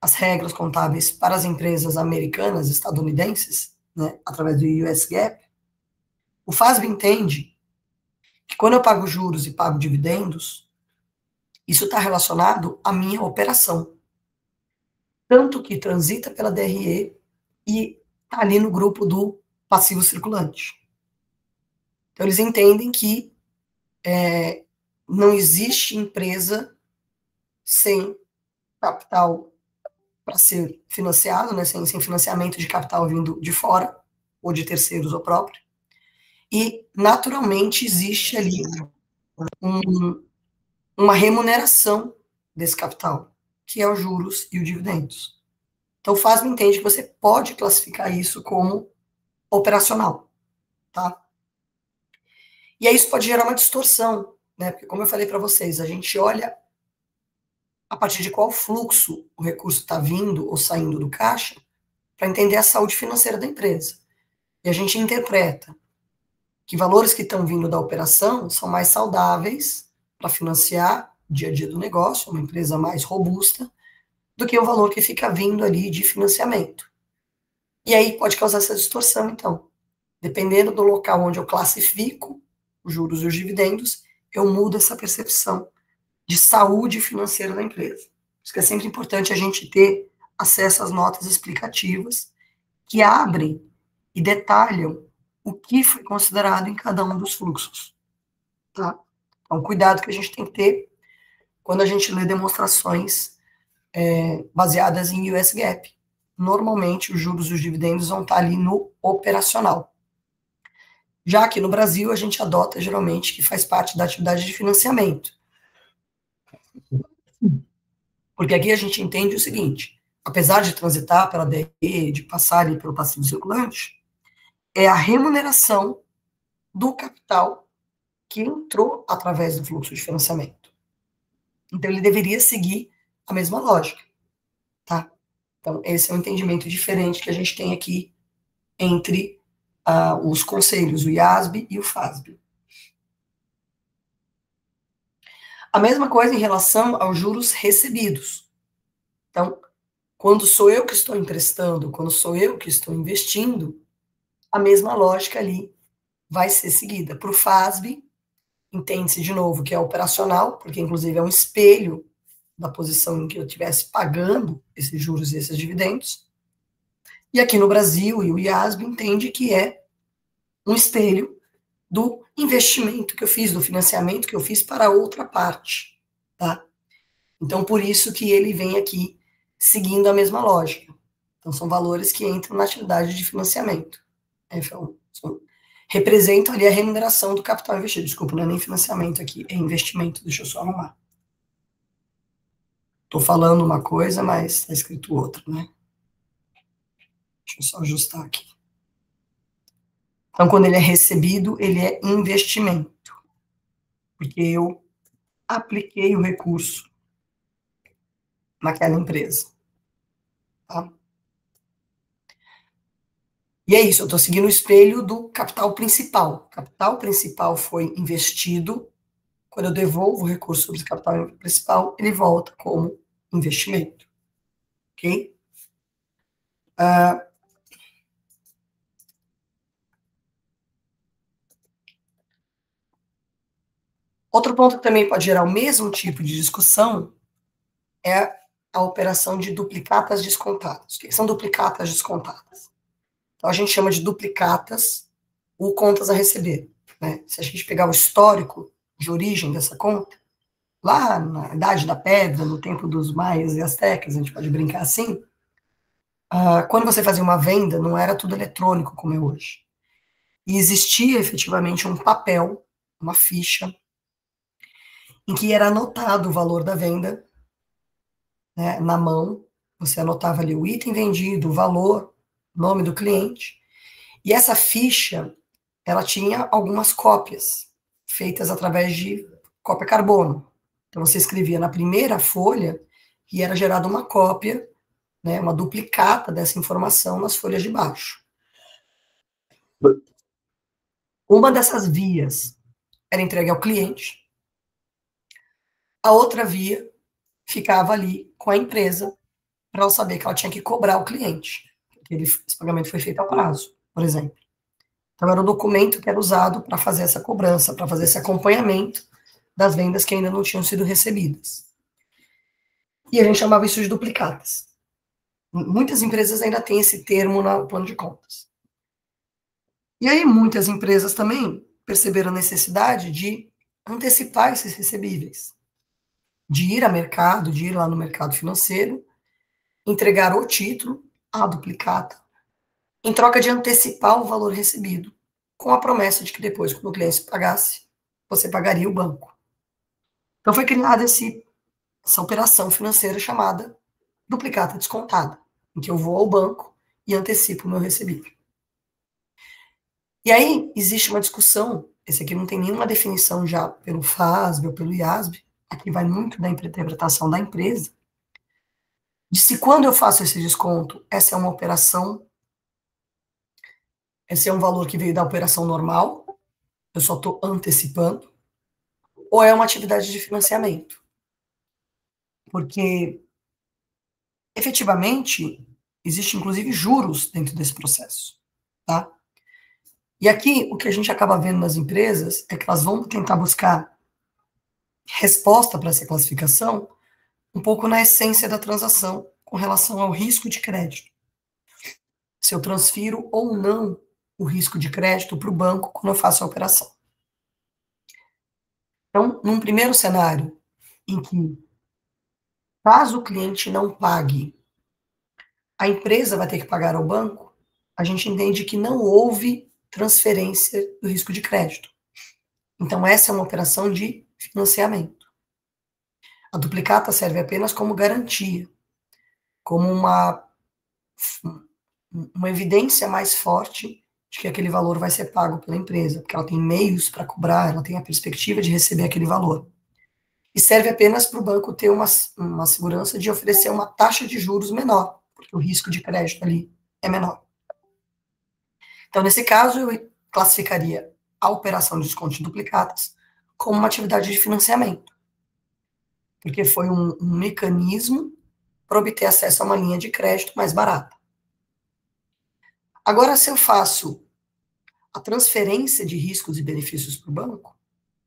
A: as regras contábeis para as empresas americanas, estadunidenses, né, através do US GAAP, o FASB entende que quando eu pago juros e pago dividendos, isso está relacionado à minha operação, tanto que transita pela DRE e está ali no grupo do passivo circulante. Então, eles entendem que não existe empresa sem capital para ser financiado, né, sem financiamento de capital vindo de fora, ou de terceiros ou próprio, e, naturalmente, existe ali uma remuneração desse capital, que é os juros e os dividendos. Então, o FASB entende que você pode classificar isso como operacional, tá? E aí isso pode gerar uma distorção, né? Porque, como eu falei para vocês, a gente olha a partir de qual fluxo o recurso está vindo ou saindo do caixa para entender a saúde financeira da empresa. E a gente interpreta que valores que estão vindo da operação são mais saudáveis para financiar o dia a dia do negócio, uma empresa mais robusta, do que o valor que fica vindo ali de financiamento. E aí pode causar essa distorção, então. Dependendo do local onde eu classifico os juros e os dividendos, eu mudo essa percepção de saúde financeira da empresa. Por isso que é sempre importante a gente ter acesso às notas explicativas que abrem e detalham o que foi considerado em cada um dos fluxos. Tá? Então, cuidado que a gente tem que ter quando a gente lê demonstrações baseadas em US GAAP. Normalmente, os juros e os dividendos vão estar ali no operacional. Já aqui no Brasil, a gente adota, geralmente, que faz parte da atividade de financiamento. Porque aqui a gente entende o seguinte, apesar de transitar pela DRE, de passar ali pelo passivo circulante, é a remuneração do capital que entrou através do fluxo de financiamento. Então, ele deveria seguir a mesma lógica, tá? Então, esse é um entendimento diferente que a gente tem aqui entre os conselhos, o IASB e o FASB. A mesma coisa em relação aos juros recebidos. Então, quando sou eu que estou emprestando, quando sou eu que estou investindo, a mesma lógica ali vai ser seguida. Para o FASB, entende-se de novo que é operacional, porque inclusive é um espelho da posição em que eu estivesse pagando esses juros e esses dividendos. E aqui no Brasil, e o IASB entende que é um espelho do investimento que eu fiz, do financiamento que eu fiz para outra parte, tá? Então, por isso que ele vem aqui seguindo a mesma lógica. Então, são valores que entram na atividade de financiamento. Representam ali a remuneração do capital investido. Desculpa, não é nem financiamento aqui, é investimento. Deixa eu só arrumar. Estou falando uma coisa, mas está escrito outra, né? Deixa eu só ajustar aqui. Então, quando ele é recebido, ele é investimento. Porque eu apliquei o recurso naquela empresa. Tá? E é isso, eu estou seguindo o espelho do capital principal. O capital principal foi investido. Quando eu devolvo o recurso sobre o capital principal, ele volta como investimento. Ok? Outro ponto que também pode gerar o mesmo tipo de discussão é a operação de duplicatas descontadas. O que são duplicatas descontadas? Então, a gente chama de duplicatas ou contas a receber, né? Se a gente pegar o histórico de origem dessa conta, lá na Idade da Pedra, no tempo dos maias e astecas, a gente pode brincar assim, quando você fazia uma venda, não era tudo eletrônico como é hoje. E existia efetivamente um papel, uma ficha, em que era anotado o valor da venda, né, na mão. Você anotava ali o item vendido, o valor, nome do cliente. E essa ficha, ela tinha algumas cópias, feitas através de cópia carbono. Então, você escrevia na primeira folha e era gerada uma cópia, né, uma duplicata dessa informação nas folhas de baixo. Uma dessas vias era entregue ao cliente, a outra via ficava ali com a empresa para ela saber que ela tinha que cobrar o cliente, porque esse pagamento foi feito a prazo, por exemplo. Então, era o documento que era usado para fazer essa cobrança, para fazer esse acompanhamento das vendas que ainda não tinham sido recebidas. E a gente chamava isso de duplicatas. Muitas empresas ainda têm esse termo no plano de contas. E aí, muitas empresas também perceberam a necessidade de antecipar esses recebíveis, de ir a mercado, de ir lá no mercado financeiro, entregar o título, a duplicata, em troca de antecipar o valor recebido, com a promessa de que depois, quando o cliente pagasse, você pagaria o banco. Então foi criada essa operação financeira chamada duplicata descontada, em que eu vou ao banco e antecipo o meu recebível. E aí existe uma discussão, esse aqui não tem nenhuma definição já pelo FASB ou pelo IASB, aqui vai muito da interpretação da empresa, de se quando eu faço esse desconto, essa é uma operação, esse é um valor que veio da operação normal, eu só estou antecipando, ou é uma atividade de financiamento. Porque, efetivamente, existe inclusive juros dentro desse processo, tá? E aqui, o que a gente acaba vendo nas empresas é que elas vão tentar buscar resposta para essa classificação um pouco na essência da transação, com relação ao risco de crédito. Se eu transfiro ou não o risco de crédito para o banco quando eu faço a operação. Então, num primeiro cenário, em que, caso o cliente não pague, a empresa vai ter que pagar ao banco, a gente entende que não houve transferência do risco de crédito. Então, essa é uma operação de financiamento. A duplicata serve apenas como garantia, como uma evidência mais forte de que aquele valor vai ser pago pela empresa, porque ela tem meios para cobrar, ela tem a perspectiva de receber aquele valor. E serve apenas para o banco ter uma segurança de oferecer uma taxa de juros menor, porque o risco de crédito ali é menor. Então, nesse caso, eu classificaria a operação de desconto de duplicatas como uma atividade de financiamento, porque foi um mecanismo para obter acesso a uma linha de crédito mais barata. Agora, se eu faço a transferência de riscos e benefícios para o banco,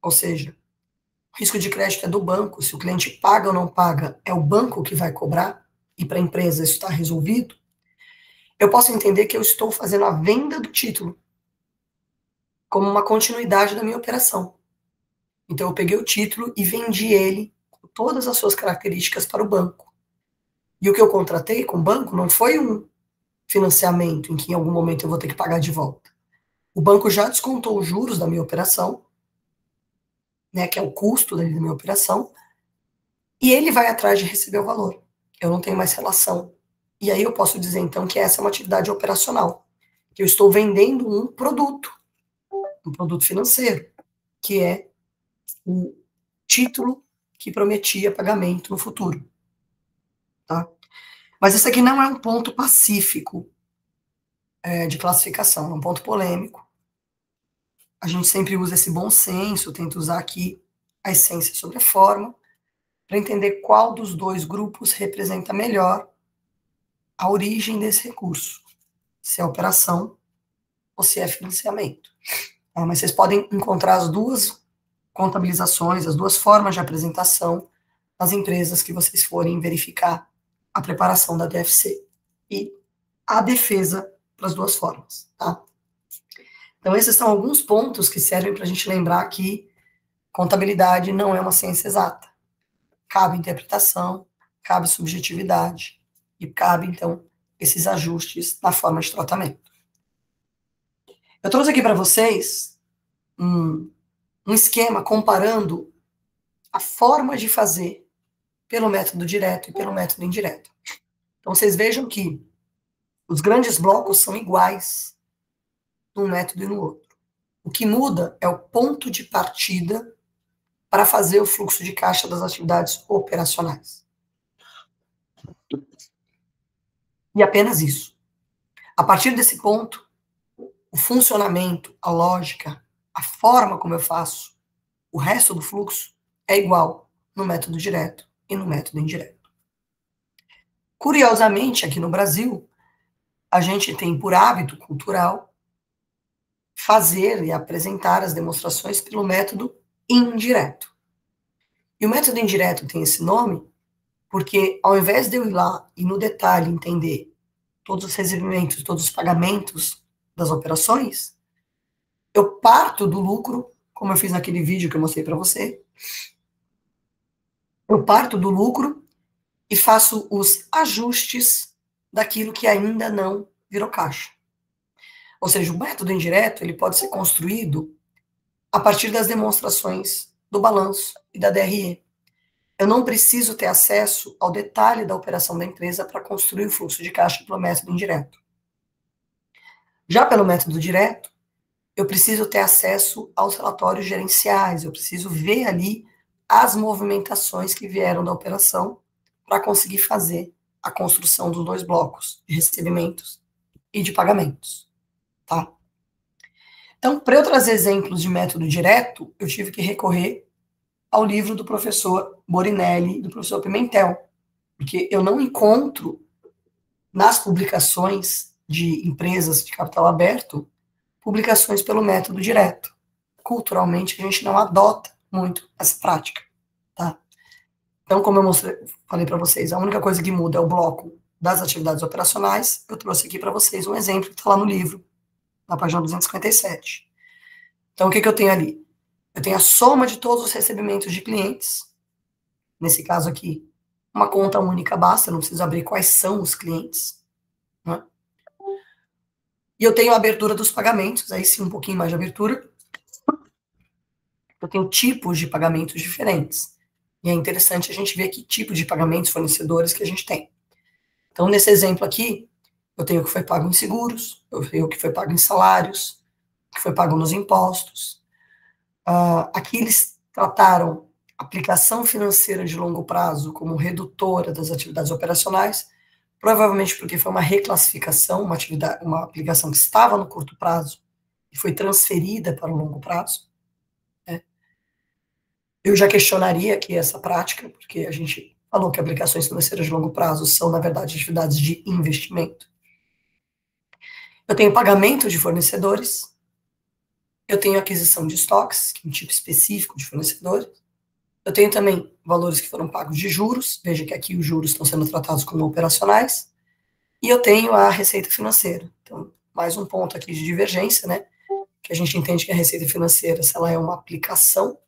A: ou seja, o risco de crédito é do banco, se o cliente paga ou não paga, é o banco que vai cobrar, e para a empresa isso está resolvido, eu posso entender que eu estou fazendo a venda do título como uma continuidade da minha operação. Então, eu peguei o título e vendi ele com todas as suas características para o banco. E o que eu contratei com o banco não foi um financiamento em que em algum momento eu vou ter que pagar de volta. O banco já descontou os juros da minha operação, né, que é o custo da minha operação, e ele vai atrás de receber o valor. Eu não tenho mais relação. E aí eu posso dizer, então, que essa é uma atividade operacional. Que eu estou vendendo um produto financeiro, que é o título que prometia pagamento no futuro. Tá? Mas esse aqui não é um ponto pacífico de classificação, é um ponto polêmico. A gente sempre usa esse bom senso, tenta usar aqui a essência sobre a forma, para entender qual dos dois grupos representa melhor a origem desse recurso, se é operação ou se é financiamento. Mas vocês podem encontrar as duas contabilizações, as duas formas de apresentação nas empresas que vocês forem verificar a preparação da DFC e a defesa para as duas formas, tá? Então, esses são alguns pontos que servem para a gente lembrar que contabilidade não é uma ciência exata. Cabe interpretação, cabe subjetividade e cabe, então, esses ajustes na forma de tratamento. Eu trouxe aqui para vocês um esquema comparando a forma de fazer pelo método direto e pelo método indireto. Então, vocês vejam que os grandes blocos são iguais num método e no outro. O que muda é o ponto de partida para fazer o fluxo de caixa das atividades operacionais. E apenas isso. A partir desse ponto, o funcionamento, a lógica, a forma como eu faço o resto do fluxo é igual no método direto e no método indireto. Curiosamente, aqui no Brasil, a gente tem por hábito cultural fazer e apresentar as demonstrações pelo método indireto. E o método indireto tem esse nome porque, ao invés de eu ir lá e no detalhe entender todos os recebimentos, todos os pagamentos das operações, eu parto do lucro, como eu fiz naquele vídeo que eu mostrei para você, eu parto do lucro e faço os ajustes daquilo que ainda não virou caixa. Ou seja, o método indireto ele pode ser construído a partir das demonstrações do balanço e da DRE. Eu não preciso ter acesso ao detalhe da operação da empresa para construir o fluxo de caixa pelo método indireto. Já pelo método direto, eu preciso ter acesso aos relatórios gerenciais, eu preciso ver ali as movimentações que vieram da operação para conseguir fazer a construção dos dois blocos de recebimentos e de pagamentos, tá? Então, para eu trazer exemplos de método direto, eu tive que recorrer ao livro do professor Borinelli e do professor Pimentel, porque eu não encontro nas publicações de empresas de capital aberto publicações pelo método direto. Culturalmente, a gente não adota muito essa prática, tá? Então, como eu falei para vocês, a única coisa que muda é o bloco das atividades operacionais. Eu trouxe aqui para vocês um exemplo que está lá no livro, na página 257. Então, o que eu tenho ali? Eu tenho a soma de todos os recebimentos de clientes. Nesse caso aqui, uma conta única basta, não preciso abrir quais são os clientes, né? E eu tenho a abertura dos pagamentos, aí sim um pouquinho mais de abertura. Eu tenho tipos de pagamentos diferentes. E é interessante a gente ver que tipo de pagamentos, fornecedores que a gente tem. Então, nesse exemplo aqui, eu tenho o que foi pago em seguros, eu tenho o que foi pago em salários, o que foi pago nos impostos. Aqui eles trataram aplicação financeira de longo prazo como redutora das atividades operacionais, provavelmente porque foi uma reclassificação, uma aplicação que estava no curto prazo e foi transferida para o longo prazo. Eu já questionaria aqui essa prática, porque a gente falou que aplicações financeiras de longo prazo são, na verdade, atividades de investimento. Eu tenho pagamento de fornecedores, eu tenho aquisição de estoques, que é um tipo específico de fornecedores, eu tenho também valores que foram pagos de juros, veja que aqui os juros estão sendo tratados como operacionais, e eu tenho a receita financeira. Então, mais um ponto aqui de divergência, né, que a gente entende que a receita financeira, se ela é uma aplicação,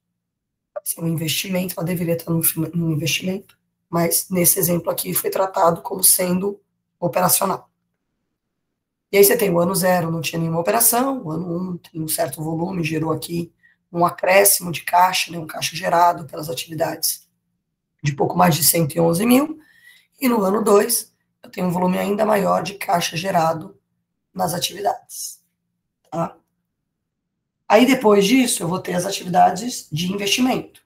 A: se é um investimento, ela deveria estar no investimento, mas nesse exemplo aqui foi tratado como sendo operacional. E aí você tem o ano 0, não tinha nenhuma operação, o ano 1 tem um certo volume, gerou aqui um acréscimo de caixa, né, um caixa gerado pelas atividades de pouco mais de 111 mil, e no ano 2 eu tenho um volume ainda maior de caixa gerado nas atividades. Tá? Aí depois disso eu vou ter as atividades de investimento.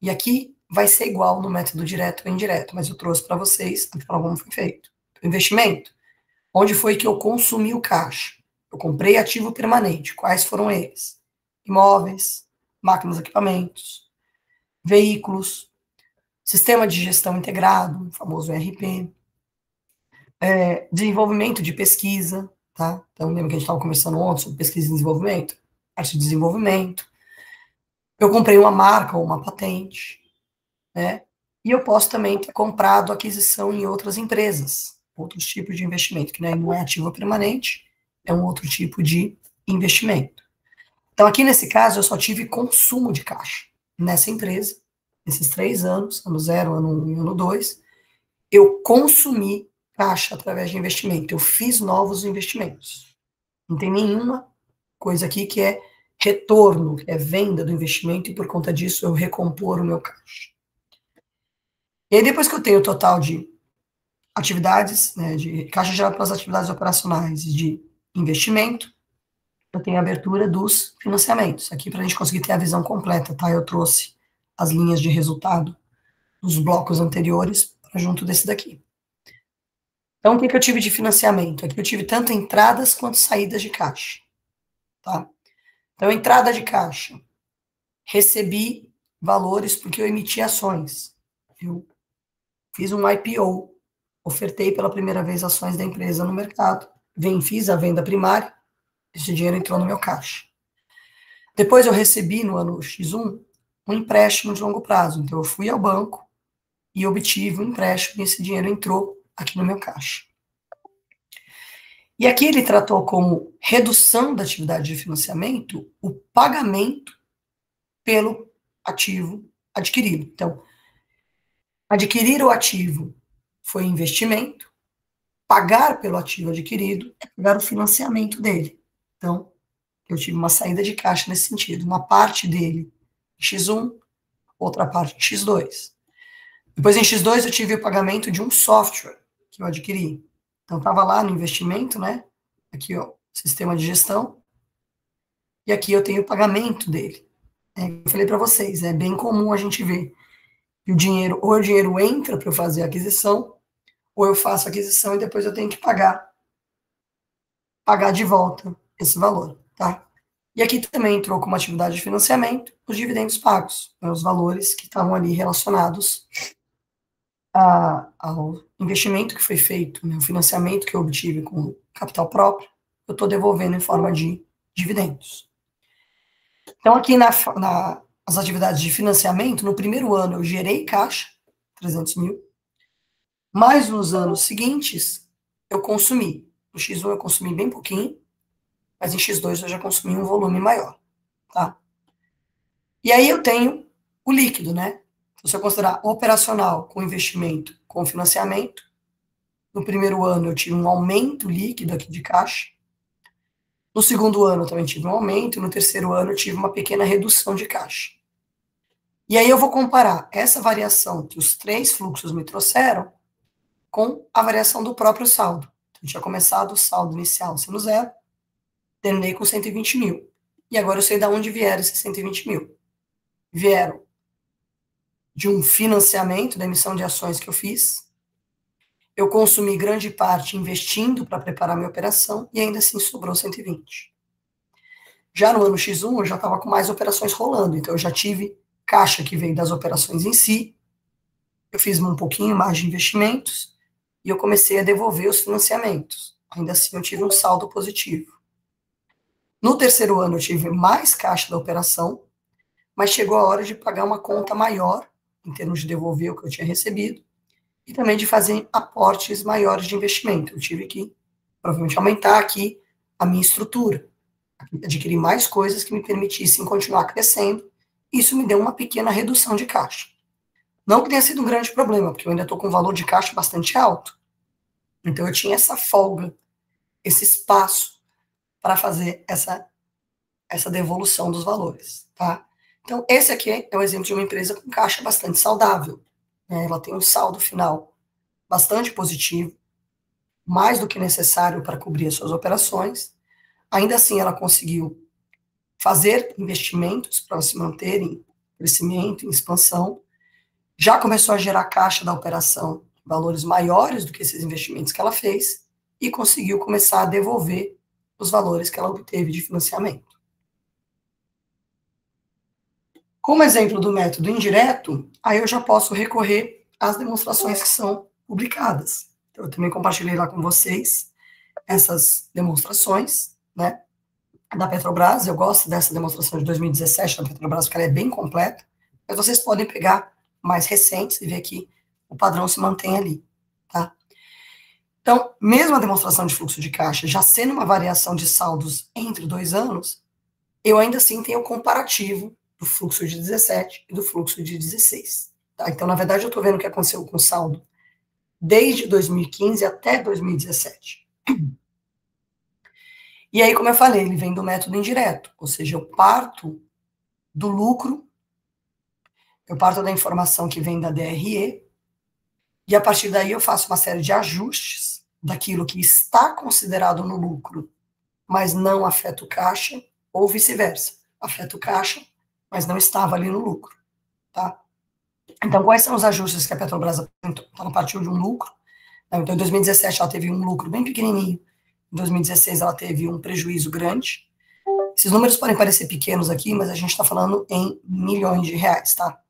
A: E aqui vai ser igual no método direto ou indireto, mas eu trouxe para vocês a forma como foi feito. O investimento, onde foi que eu consumi o caixa? Eu comprei ativo permanente. Quais foram eles? Imóveis, máquinas e equipamentos, veículos, sistema de gestão integrado, o famoso ERP, desenvolvimento de pesquisa, tá? Então, lembra que a gente estava conversando ontem sobre pesquisa e desenvolvimento? Arte de desenvolvimento, eu comprei uma marca ou uma patente, né? E eu posso também ter comprado aquisição em outras empresas, outros tipos de investimento, que não é ativo permanente, é um outro tipo de investimento. Então, aqui nesse caso, eu só tive consumo de caixa nessa empresa, nesses 3 anos, ano 0, ano 1 e ano 2, eu consumi caixa através de investimento, eu fiz novos investimentos. Não tem nenhuma coisa aqui que é retorno, que é venda do investimento, e por conta disso eu recompor o meu caixa. E aí, depois que eu tenho o total de atividades, né, de caixa gerado pelas atividades operacionais e de investimento, eu tenho a abertura dos financiamentos. Aqui, para a gente conseguir ter a visão completa, tá? Eu trouxe as linhas de resultado dos blocos anteriores para junto desse daqui. Então, o que eu tive de financiamento? Aqui eu tive tanto entradas quanto saídas de caixa, tá? Então, entrada de caixa. Recebi valores porque eu emiti ações. Eu fiz um IPO, ofertei pela primeira vez ações da empresa no mercado, fiz a venda primária, esse dinheiro entrou no meu caixa. Depois eu recebi no ano X1 um empréstimo de longo prazo, então eu fui ao banco e obtive um empréstimo e esse dinheiro entrou aqui no meu caixa. E aqui ele tratou como redução da atividade de financiamento o pagamento pelo ativo adquirido. Então, adquirir o ativo foi investimento, pagar pelo ativo adquirido é pagar o financiamento dele. Então, eu tive uma saída de caixa nesse sentido. Uma parte dele em X1, outra parte em X2. Depois, em X2, eu tive o pagamento de um software que eu adquiri. Então, estava lá no investimento, né? Aqui, ó, sistema de gestão. E aqui eu tenho o pagamento dele. Eu falei para vocês, é bem comum a gente ver que ou o dinheiro entra para eu fazer a aquisição, ou eu faço a aquisição e depois eu tenho que pagar de volta esse valor, tá? E aqui também entrou como atividade de financiamento os dividendos pagos, né, os valores que estavam ali relacionados ao investimento que foi feito, né, o financiamento que eu obtive com capital próprio, eu estou devolvendo em forma de dividendos. Então, aqui nas atividades de financiamento, no primeiro ano eu gerei caixa, 300 mil, mas nos anos seguintes eu consumi. No X1 eu consumi bem pouquinho, mas em X2 eu já consumi um volume maior, tá? E aí eu tenho o líquido, né? Se eu considerar operacional com investimento com financiamento, no primeiro ano eu tive um aumento líquido aqui de caixa, no segundo ano eu também tive um aumento, e no terceiro ano eu tive uma pequena redução de caixa. E aí eu vou comparar essa variação que os 3 fluxos me trouxeram com a variação do próprio saldo. Eu tinha começado o saldo inicial sendo 0, terminei com 120 mil. E agora eu sei de onde vieram esses 120 mil. Vieram de um financiamento da emissão de ações que eu fiz. Eu consumi grande parte investindo para preparar minha operação e ainda assim sobrou 120. Já no ano X1 eu já estava com mais operações rolando, então eu já tive caixa que veio das operações em si, eu fiz um pouquinho mais de investimentos e eu comecei a devolver os financiamentos. Ainda assim eu tive um saldo positivo. No terceiro ano eu tive mais caixa da operação, mas chegou a hora de pagar uma conta maior, em termos de devolver o que eu tinha recebido, e também de fazer aportes maiores de investimento. Eu tive que, provavelmente, aumentar aqui a minha estrutura, adquirir mais coisas que me permitissem continuar crescendo. Isso me deu uma pequena redução de caixa. Não que tenha sido um grande problema, porque eu ainda estou com um valor de caixa bastante alto. Então, eu tinha essa folga, esse espaço para fazer essa devolução dos valores, tá? Então, esse aqui é o exemplo de uma empresa com caixa bastante saudável. Né? Ela tem um saldo final bastante positivo, mais do que necessário para cobrir as suas operações. Ainda assim, ela conseguiu fazer investimentos para se manter em crescimento, em expansão. Já começou a gerar caixa da operação, valores maiores do que esses investimentos que ela fez, e conseguiu começar a devolver os valores que ela obteve de financiamento. Como exemplo do método indireto, aí eu já posso recorrer às demonstrações que são publicadas. Então, eu também compartilhei lá com vocês essas demonstrações, né? da Petrobras. Eu gosto dessa demonstração de 2017 da Petrobras, porque ela é bem completa, mas vocês podem pegar mais recentes e ver que o padrão se mantém ali, tá? Então, mesmo a demonstração de fluxo de caixa já sendo uma variação de saldos entre 2 anos, eu ainda assim tenho o comparativo do fluxo de 17 e do fluxo de 16. Tá? Então, na verdade, eu estou vendo o que aconteceu com o saldo desde 2015 até 2017. E aí, como eu falei, ele vem do método indireto, ou seja, eu parto do lucro, eu parto da informação que vem da DRE, e a partir daí eu faço uma série de ajustes daquilo que está considerado no lucro, mas não afeta o caixa, ou vice-versa, afeta o caixa, mas não estava ali no lucro, tá? Então, quais são os ajustes que a Petrobras apresentou? Então, ela partiu de um lucro, então em 2017 ela teve um lucro bem pequenininho, em 2016 ela teve um prejuízo grande. Esses números podem parecer pequenos aqui, mas a gente está falando em milhões de reais, tá?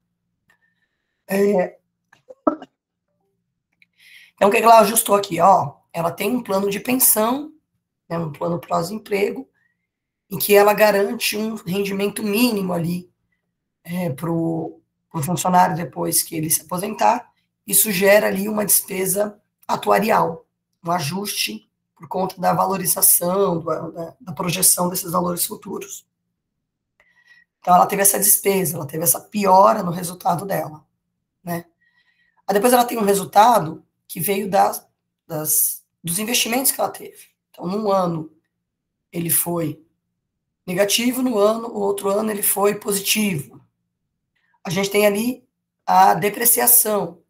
A: Então, o que ela ajustou aqui? Ó, ela tem um plano de pensão, né, um plano pós-emprego, em que ela garante um rendimento mínimo ali para o funcionário depois que ele se aposentar. Isso gera ali uma despesa atuarial, um ajuste por conta da valorização, da projeção desses valores futuros. Então, ela teve essa despesa, ela teve essa piora no resultado dela, né? Aí depois ela tem um resultado que veio dos investimentos que ela teve. Então, num ano, ele foi negativo, no outro ano ele foi positivo. A gente tem ali a depreciação,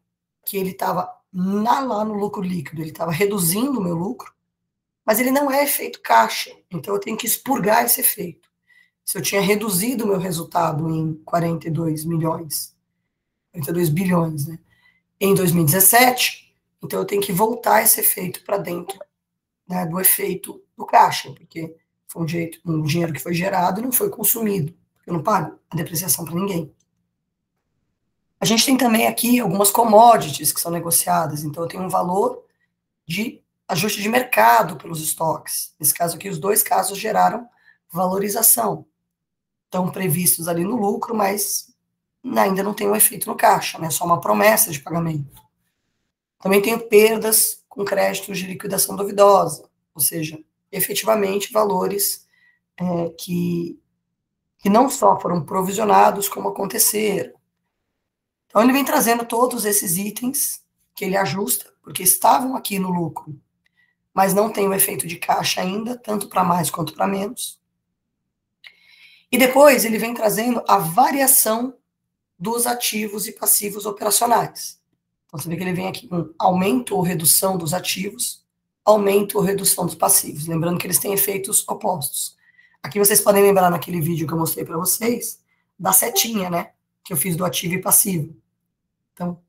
A: que ele estava lá no lucro líquido, ele estava reduzindo o meu lucro, mas ele não é efeito caixa, então eu tenho que expurgar esse efeito. Se eu tinha reduzido o meu resultado em 42 bilhões, né, em 2017, então eu tenho que voltar esse efeito para dentro, né, do efeito do caixa, porque foi um dinheiro que foi gerado e não foi consumido, porque eu não pago a depreciação para ninguém. A gente tem também aqui algumas commodities que são negociadas, então eu tenho um valor de ajuste de mercado pelos estoques. Nesse caso aqui, os dois casos geraram valorização. Estão previstos ali no lucro, mas ainda não tem um efeito no caixa, né? Só uma promessa de pagamento. Também tenho perdas com créditos de liquidação duvidosa, ou seja, efetivamente valores que não só foram provisionados, como aconteceram. Então, ele vem trazendo todos esses itens que ele ajusta, porque estavam aqui no lucro, mas não tem o efeito de caixa ainda, tanto para mais quanto para menos. E depois ele vem trazendo a variação dos ativos e passivos operacionais. Então, você vê que ele vem aqui com aumento ou redução dos ativos, aumento ou redução dos passivos. Lembrando que eles têm efeitos opostos. Aqui vocês podem lembrar naquele vídeo que eu mostrei para vocês, da setinha, né? Que eu fiz do ativo e passivo. Então,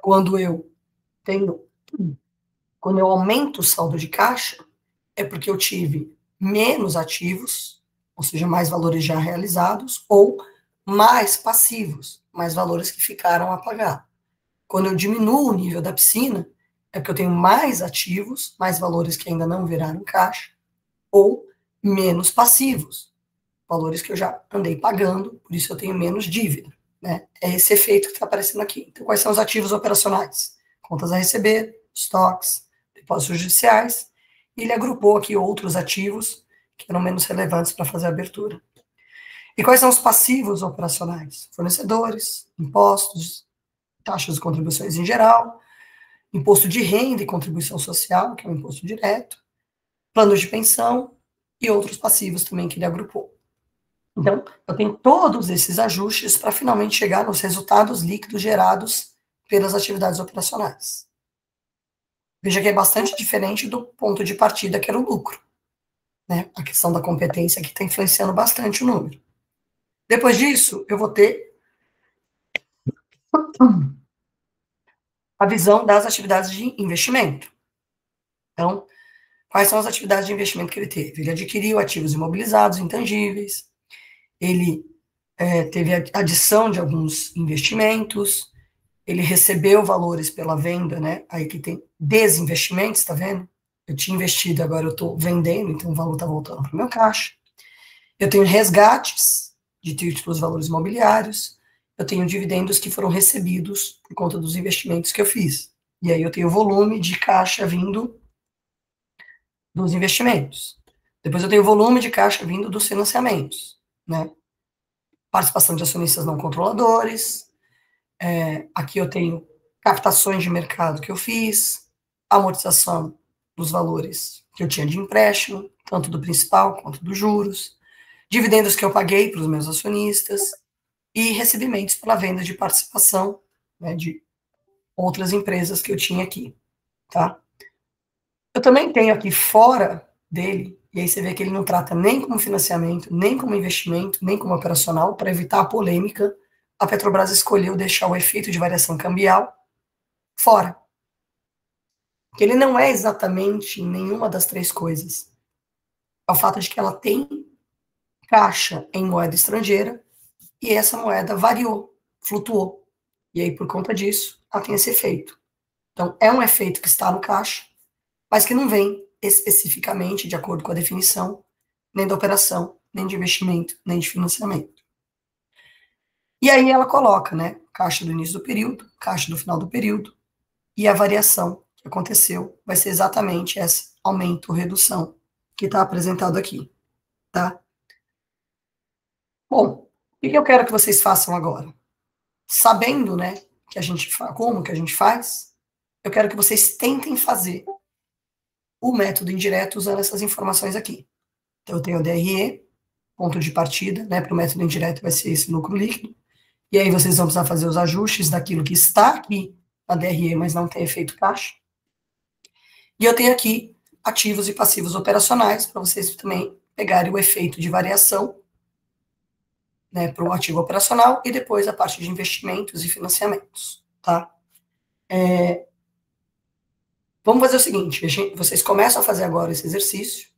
A: quando eu aumento o saldo de caixa, é porque eu tive menos ativos, ou seja, mais valores já realizados, ou mais passivos, mais valores que ficaram a pagar. Quando eu diminuo o nível da piscina, é porque eu tenho mais ativos, mais valores que ainda não viraram caixa, ou menos passivos, valores que eu já andei pagando, por isso eu tenho menos dívida, né? É esse efeito que está aparecendo aqui. Então, quais são os ativos operacionais? Contas a receber, estoques, depósitos judiciais, e ele agrupou aqui outros ativos que eram menos relevantes para fazer a abertura. E quais são os passivos operacionais? Fornecedores, impostos, taxas e contribuições em geral, imposto de renda e contribuição social, que é um imposto direto, planos de pensão e outros passivos também que ele agrupou. Então, eu tenho todos esses ajustes para finalmente chegar nos resultados líquidos gerados pelas atividades operacionais. Veja que é bastante diferente do ponto de partida, que era o lucro, né? A questão da competência que está influenciando bastante o número. Depois disso, eu vou ter a visão das atividades de investimento. Então, quais são as atividades de investimento que ele teve? Ele adquiriu ativos imobilizados, intangíveis, ele teve a adição de alguns investimentos, ele recebeu valores pela venda, né? Aí que tem desinvestimentos, tá vendo? Eu tinha investido, agora eu estou vendendo, então o valor está voltando para o meu caixa. Eu tenho resgates de títulos de valores imobiliários, eu tenho dividendos que foram recebidos por conta dos investimentos que eu fiz. E aí eu tenho volume de caixa vindo dos investimentos. Depois eu tenho volume de caixa vindo dos financiamentos, né? Participação de acionistas não controladores, aqui eu tenho captações de mercado que eu fiz, amortização dos valores que eu tinha de empréstimo, tanto do principal quanto dos juros, dividendos que eu paguei para os meus acionistas e recebimentos pela venda de participação, né, de outras empresas que eu tinha aqui, tá? Eu também tenho aqui fora dele, e aí você vê que ele não trata nem como financiamento, nem como investimento, nem como operacional, para evitar a polêmica, a Petrobras escolheu deixar o efeito de variação cambial fora. Que ele não é exatamente nenhuma das três coisas. É o fato de que ela tem caixa em moeda estrangeira e essa moeda variou, flutuou. E aí, por conta disso, ela tem esse efeito. Então, é um efeito que está no caixa, mas que não vem especificamente de acordo com a definição, nem da operação, nem de investimento, nem de financiamento. E aí ela coloca, né, caixa do início do período, caixa do final do período, e a variação que aconteceu vai ser exatamente esse aumento ou redução que está apresentado aqui, tá? Bom, o que eu quero que vocês façam agora? Sabendo, né, que a gente como que a gente faz, eu quero que vocês tentem fazer o método indireto usando essas informações aqui. Então, eu tenho o DRE, ponto de partida, né, para o método indireto vai ser esse lucro líquido, e aí vocês vão precisar fazer os ajustes daquilo que está aqui na DRE, mas não tem efeito caixa. E eu tenho aqui ativos e passivos operacionais, para vocês também pegarem o efeito de variação, né, para o ativo operacional, e depois a parte de investimentos e financiamentos, tá? Vamos fazer o seguinte, vocês começam a fazer agora esse exercício,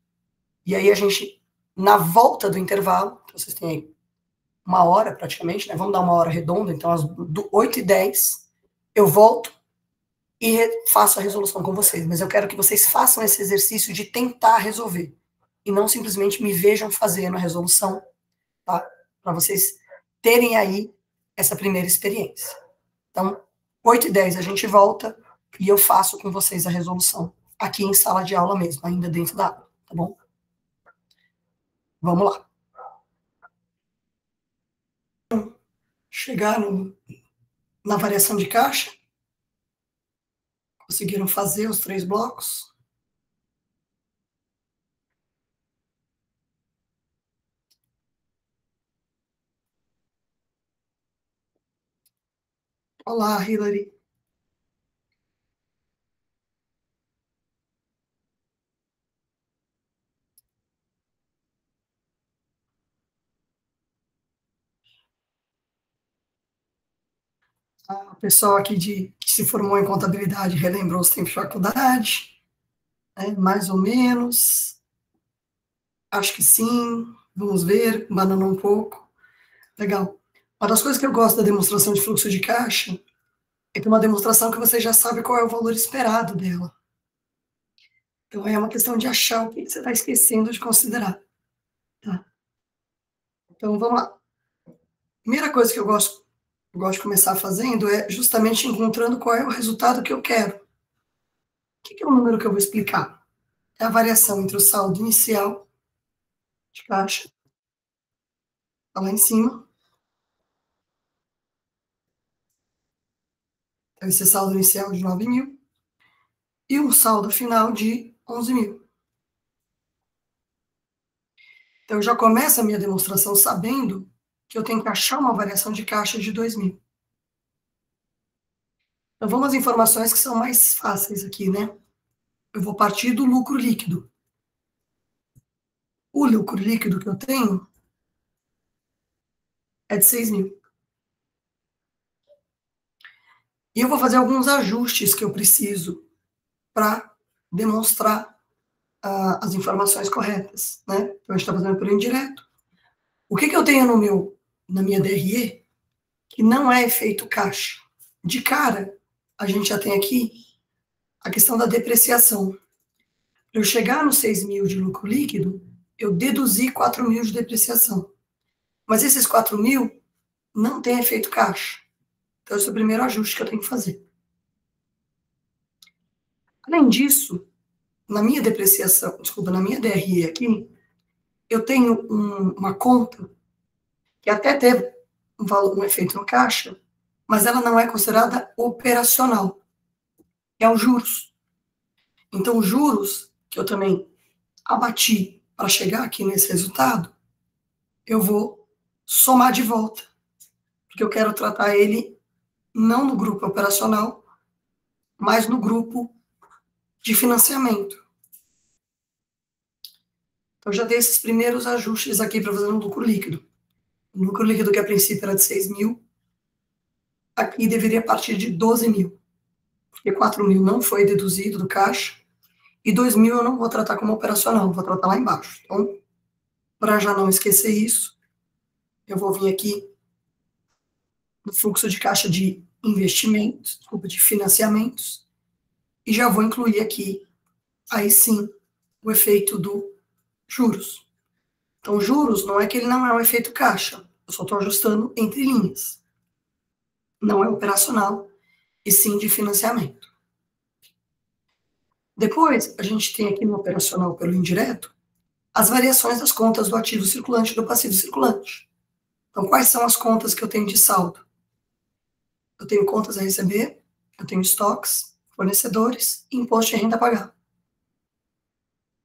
A: e aí a gente, na volta do intervalo, então vocês têm aí 1 hora praticamente, né? Vamos dar 1 hora redonda, então às 8h10 eu volto e faço a resolução com vocês. Mas eu quero que vocês façam esse exercício de tentar resolver e não simplesmente me vejam fazendo a resolução, tá? Para vocês terem aí essa primeira experiência. Então, 8h10 a gente volta e eu faço com vocês a resolução aqui em sala de aula mesmo, ainda dentro da aula, tá bom? Vamos lá. Chegaram na variação de caixa, conseguiram fazer os 3 blocos. Olá, Hilary. O pessoal aqui que se formou em contabilidade relembrou os tempos de faculdade, né? Mais ou menos. Acho que sim. Vamos ver, bananou um pouco. Legal. Uma das coisas que eu gosto da demonstração de fluxo de caixa é que é uma demonstração que você já sabe qual é o valor esperado dela. Então, é uma questão de achar o que você está esquecendo de considerar. Tá? Então, vamos lá. Primeira coisa que eu gosto de começar fazendo é justamente encontrando qual é o resultado que eu quero. O que é o número que eu vou explicar? É a variação entre o saldo inicial de caixa, tá lá em cima. Então, esse saldo inicial de 9.000 e um saldo final de 11.000. Então, eu já começo a minha demonstração sabendo que eu tenho que achar uma variação de caixa de 2.000. Então, vamos às informações que são mais fáceis aqui, né? Eu vou partir do lucro líquido. O lucro líquido que eu tenho é de 6.000. E eu vou fazer alguns ajustes que eu preciso para demonstrar as informações corretas, né? Então, a gente está fazendo por indireto. O que eu tenho na minha DRE que não é efeito caixa? De cara, a gente já tem aqui a questão da depreciação. Para eu chegar nos 6.000 de lucro líquido, eu deduzi 4 mil de depreciação. Mas esses 4 mil não têm efeito caixa. Então, esse é o primeiro ajuste que eu tenho que fazer. Além disso, na minha depreciação, desculpa, na minha DRE aqui, eu tenho uma conta que até teve um efeito no caixa, mas ela não é considerada operacional. É os juros. Então, os juros, que eu também abati para chegar aqui nesse resultado, eu vou somar de volta. Porque eu quero tratar ele não no grupo operacional, mas no grupo de financiamento. Então, já dei esses primeiros ajustes aqui para fazer no lucro líquido. O lucro líquido, que a princípio era de 6 mil, aqui deveria partir de 12 mil. Porque 4 mil não foi deduzido do caixa, e 2 mil eu não vou tratar como operacional, vou tratar lá embaixo. Então, para já não esquecer isso, eu vou vir aqui no fluxo de caixa de investimentos, desculpa, de financiamentos, e já vou incluir aqui, aí sim, o efeito do juros. Então, juros não é que ele não é um efeito caixa, eu só estou ajustando entre linhas. Não é operacional, e sim de financiamento. Depois, a gente tem aqui no operacional pelo indireto, as variações das contas do ativo circulante e do passivo circulante. Então, quais são as contas que eu tenho de saldo? Eu tenho contas a receber, eu tenho estoques, fornecedores e imposto de renda a pagar.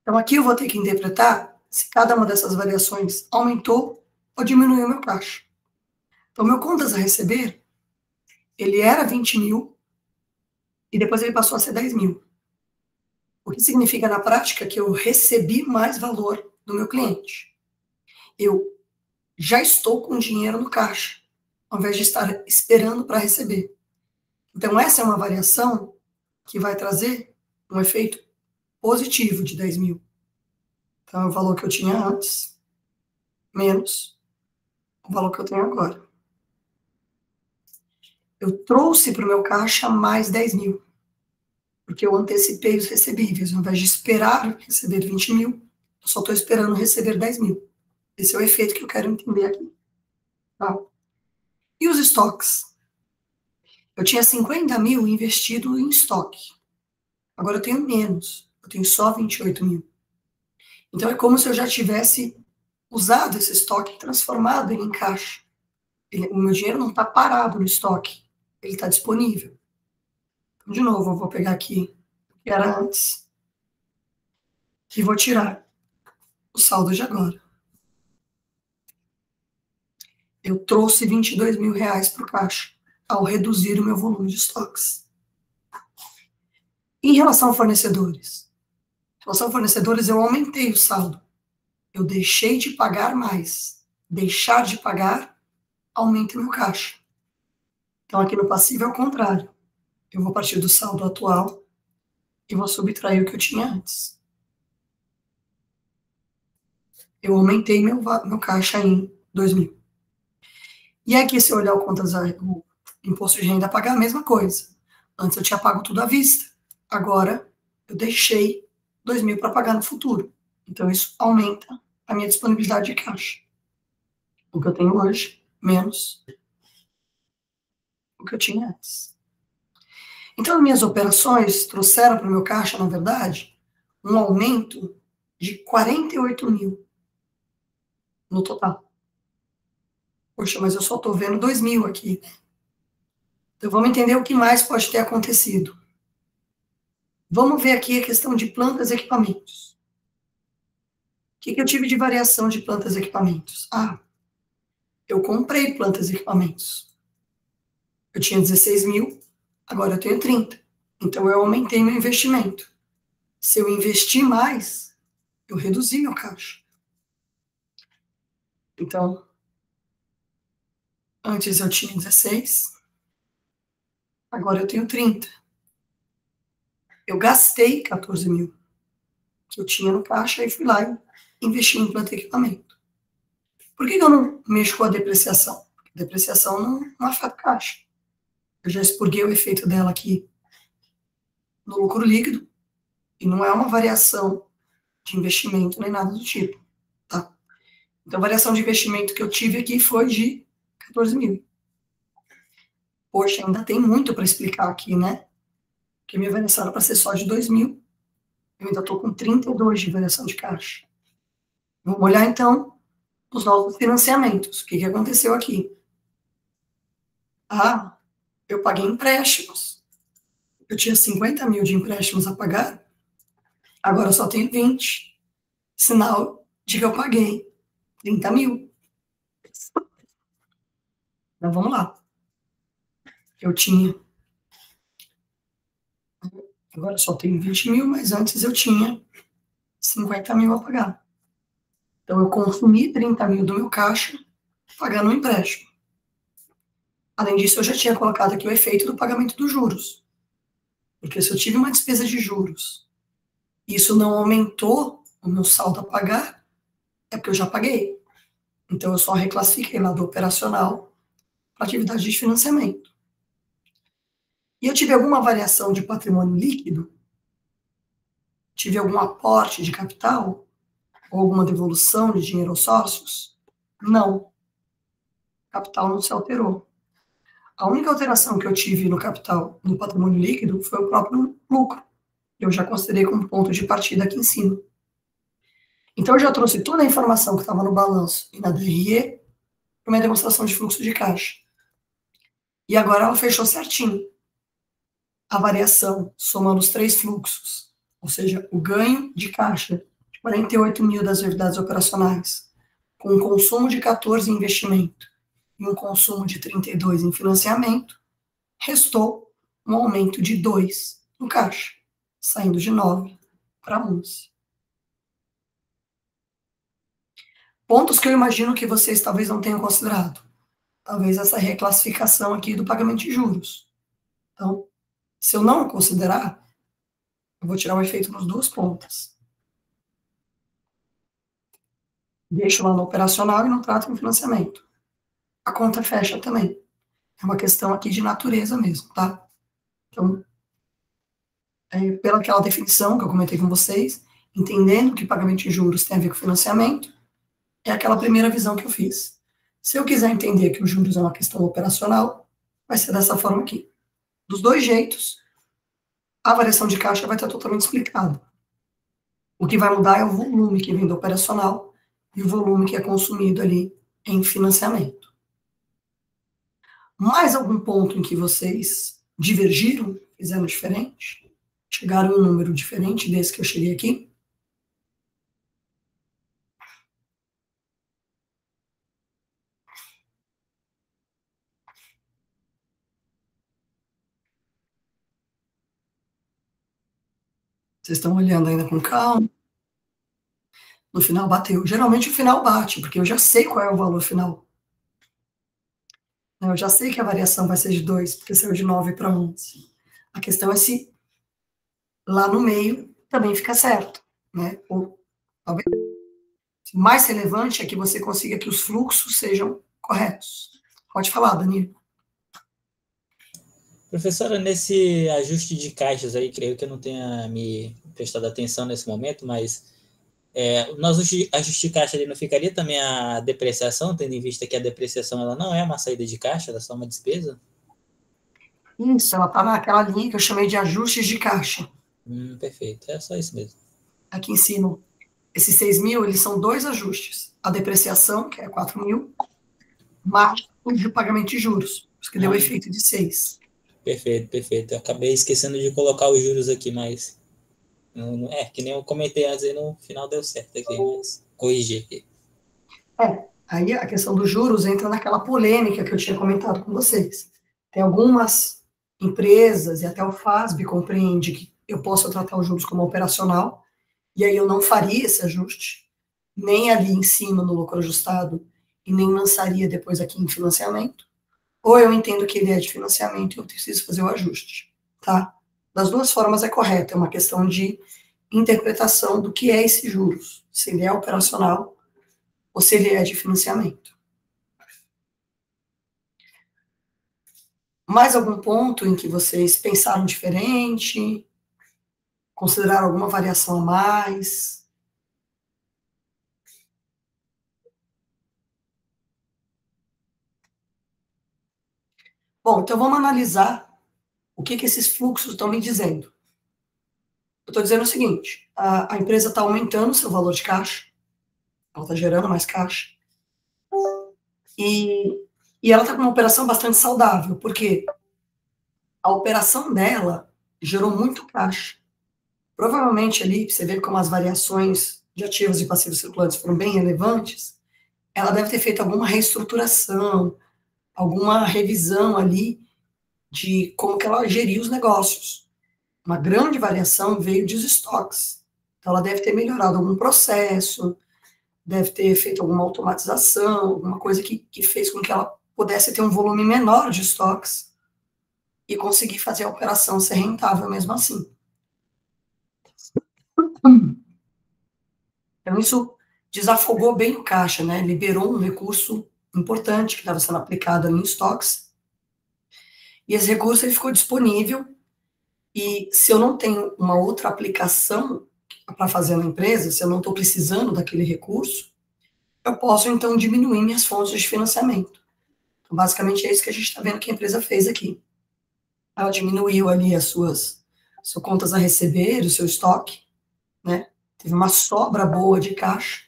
A: Então, aqui eu vou ter que interpretar se cada uma dessas variações aumentou ou diminuiu o meu caixa. Então, meu contas a receber, ele era 20 mil e depois ele passou a ser 10 mil. O que significa, na prática, que eu recebi mais valor do meu cliente. Eu já estou com dinheiro no caixa, ao invés de estar esperando para receber. Então, essa é uma variação que vai trazer um efeito positivo de 10 mil. Então, é o valor que eu tinha antes, menos o valor que eu tenho agora. Eu trouxe para o meu caixa mais 10 mil, porque eu antecipei os recebíveis. Ao invés de esperar receber 20 mil, eu só estou esperando receber 10 mil. Esse é o efeito que eu quero entender aqui. Tá? E os estoques? Eu tinha 50 mil investido em estoque. Agora eu tenho menos. Eu tenho só 28 mil. Então é como se eu já tivesse usado esse estoque e transformado ele em caixa. O meu dinheiro não está parado no estoque. Ele está disponível. Então, de novo, eu vou pegar aqui o que era antes e vou tirar o saldo de agora. Eu trouxe 22 mil reais para o caixa ao reduzir o meu volume de estoques. Em relação a fornecedores, eu aumentei o saldo. Eu deixei de pagar mais. Deixar de pagar aumenta o meu caixa. Então, aqui no passivo é o contrário. Eu vou partir do saldo atual e vou subtrair o que eu tinha antes. Eu aumentei meu caixa em 2 mil. E aqui, se eu olhar o imposto de renda a pagar, a mesma coisa. Antes eu tinha pago tudo à vista. Agora, eu deixei 2 mil para pagar no futuro. Então, isso aumenta a minha disponibilidade de caixa. O que eu tenho hoje, menos o que eu tinha antes. Então, as minhas operações trouxeram para o meu caixa, na verdade, um aumento de 48 mil no total. Poxa, mas eu só estou vendo 2 mil aqui. Então, vamos entender o que mais pode ter acontecido. Vamos ver aqui a questão de plantas e equipamentos. O que eu tive de variação de plantas e equipamentos? Eu comprei plantas e equipamentos. Eu tinha 16 mil, agora eu tenho 30. Então, eu aumentei meu investimento. Se eu investir mais, eu reduzi meu caixa. Então, antes eu tinha 16, agora eu tenho 30. Eu gastei 14 mil que eu tinha no caixa e fui lá e investi em planta e equipamento. Por que eu não mexo com a depreciação? Porque a depreciação não afeta o caixa. Eu já expurguei o efeito dela aqui no lucro líquido e não é uma variação de investimento nem nada do tipo. Então, a variação de investimento que eu tive aqui foi de 14 mil. Poxa, ainda tem muito para explicar aqui, né? Porque minha variação era para ser só de 2 mil. Eu ainda estou com 32 de variação de caixa. Vamos olhar, então, os novos financiamentos. O que aconteceu aqui? Ah, eu paguei empréstimos. Eu tinha 50 mil de empréstimos a pagar, agora eu só tenho 20. Sinal de que eu paguei 30 mil. Então, vamos lá. Eu tinha... Agora eu só tenho 20 mil, mas antes eu tinha 50 mil a pagar. Então, eu consumi 30 mil do meu caixa pagando um empréstimo. Além disso, eu já tinha colocado aqui o efeito do pagamento dos juros. Porque se eu tive uma despesa de juros, isso não aumentou o meu saldo a pagar, é porque eu já paguei. Então, eu só reclassifiquei lá do operacional para atividade de financiamento. E eu tive alguma variação de patrimônio líquido? Tive algum aporte de capital? Ou alguma devolução de dinheiro aos sócios? Não. O capital não se alterou. A única alteração que eu tive no capital, no patrimônio líquido, foi o próprio lucro. Eu já considerei como ponto de partida aqui em cima. Então, eu já trouxe toda a informação que estava no balanço e na DRE para uma demonstração de fluxo de caixa. E agora ela fechou certinho. A variação, somando os 3 fluxos, ou seja, o ganho de caixa de 48 mil das atividades operacionais, com um consumo de 14 em investimento e um consumo de 32 em financiamento, restou um aumento de 2 no caixa, saindo de 9 para 11. Pontos que eu imagino que vocês talvez não tenham considerado. Talvez essa reclassificação aqui do pagamento de juros. Então, se eu não considerar, eu vou tirar o efeito nas 2 pontas. Deixo lá no operacional e não trato no financiamento. A conta fecha também. É uma questão aqui de natureza mesmo, tá? Então, pela aquela definição que eu comentei com vocês, entendendo que pagamento de juros tem a ver com financiamento, é aquela primeira visão que eu fiz. Se eu quiser entender que os juros é uma questão operacional, vai ser dessa forma aqui. Dos 2 jeitos, a variação de caixa vai estar totalmente explicada. O que vai mudar é o volume que vem do operacional e o volume que é consumido ali em financiamento. Mais algum ponto em que vocês divergiram, fizeram diferente? Chegaram em um número diferente desse que eu cheguei aqui? Vocês estão olhando ainda com calma? No final bateu. Geralmente o final bate, porque eu já sei qual é o valor final. Eu já sei que a variação vai ser de 2, porque saiu de 9 para 11. A questão é se lá no meio também fica certo, né? Ou talvez o mais relevante é que você consiga que os fluxos sejam corretos. Pode falar, Danilo.
E: Professora, nesse ajuste de caixas aí, creio que eu não tenha me prestado atenção nesse momento, mas no ajuste de caixa ali não ficaria também a depreciação, tendo em vista que a depreciação ela não é uma saída de caixa, ela é só uma despesa?
A: Isso, ela está naquela linha que eu chamei de ajustes de caixa.
E: Perfeito, é só isso mesmo.
A: Aqui em cima, esses 6 mil, eles são 2 ajustes. A depreciação, que é 4 mil, mais o de pagamento de juros, que deu o efeito de 6.
E: Perfeito. Eu acabei esquecendo de colocar os juros aqui, mas... que nem eu comentei antes, aí no final deu certo aqui, mas corrigi aqui.
A: Aí a questão dos juros entra naquela polêmica que eu tinha comentado com vocês. Tem algumas empresas, e até o FASB compreende que eu posso tratar os juros como operacional, e aí eu não faria esse ajuste, nem ali em cima no lucro ajustado, e nem lançaria depois aqui em financiamento, ou eu entendo que ele é de financiamento e eu preciso fazer o ajuste, tá? Das 2 formas é correto, é uma questão de interpretação do que é esse juros, se ele é operacional ou se ele é de financiamento. Mais algum ponto em que vocês pensaram diferente? Consideraram alguma variação a mais? Bom, então vamos analisar o que esses fluxos estão me dizendo. Eu estou dizendo o seguinte, a empresa está aumentando o seu valor de caixa, ela está gerando mais caixa, e ela está com uma operação bastante saudável, porque a operação dela gerou muito caixa. Provavelmente ali, você vê como as variações de ativos e passivos circulantes foram bem relevantes, ela deve ter feito alguma reestruturação, alguma revisão ali de como que ela geria os negócios. Uma grande variação veio dos estoques. Então, ela deve ter melhorado algum processo, deve ter feito alguma automatização, alguma coisa que fez com que ela pudesse ter um volume menor de estoques e conseguir fazer a operação ser rentável mesmo assim. Então, isso desafogou bem o caixa, né? Liberou um recurso importante que estava sendo aplicado ali em estoques. E esse recurso ele ficou disponível. E se eu não tenho uma outra aplicação para fazer na empresa, se eu não estou precisando daquele recurso, eu posso, então, diminuir minhas fontes de financiamento. Então, basicamente, é isso que a gente está vendo que a empresa fez aqui. Ela diminuiu ali as suas contas a receber, o seu estoque, né? Teve uma sobra boa de caixa,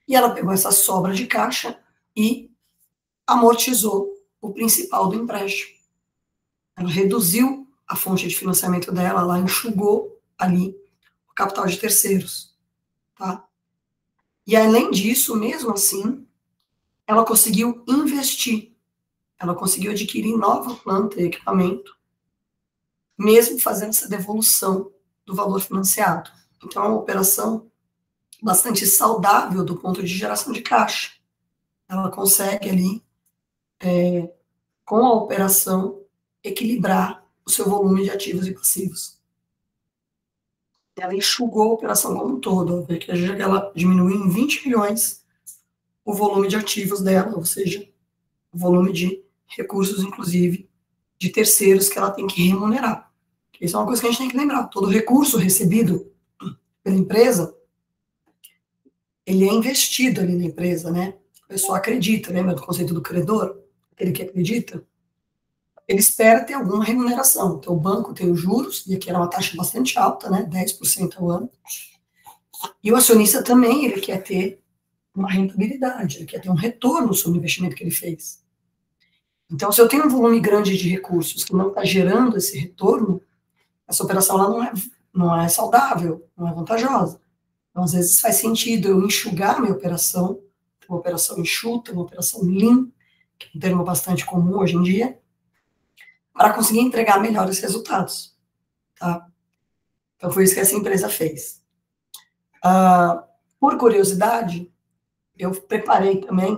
A: e ela pegou essa sobra de caixa e amortizou o principal do empréstimo. Ela reduziu a fonte de financiamento dela, ela enxugou ali o capital de terceiros, tá? E além disso, mesmo assim, ela conseguiu investir, ela conseguiu adquirir nova planta e equipamento, mesmo fazendo essa devolução do valor financiado. Então, é uma operação bastante saudável do ponto de geração de caixa. Ela consegue ali, com a operação, equilibrar o seu volume de ativos e passivos. Ela enxugou a operação como um todo, porque ela diminuiu em 20 milhões o volume de ativos dela, ou seja, o volume de recursos, inclusive, de terceiros que ela tem que remunerar. Isso é uma coisa que a gente tem que lembrar. Todo recurso recebido pela empresa, ele é investido ali na empresa, né? A pessoa acredita, lembra do conceito do credor? Aquele que acredita, ele espera ter alguma remuneração. Então, o banco tem os juros, e aqui era uma taxa bastante alta, né, 10% ao ano. E o acionista também, ele quer ter uma rentabilidade, ele quer ter um retorno sobre o investimento que ele fez. Então, se eu tenho um volume grande de recursos que não está gerando esse retorno, essa operação lá não é saudável, não é vantajosa. Então, às vezes faz sentido eu enxugar minha operação, uma operação enxuta, uma operação lean, que é um termo bastante comum hoje em dia, para conseguir entregar melhores resultados, tá? Então, foi isso que essa empresa fez. Por curiosidade, eu preparei também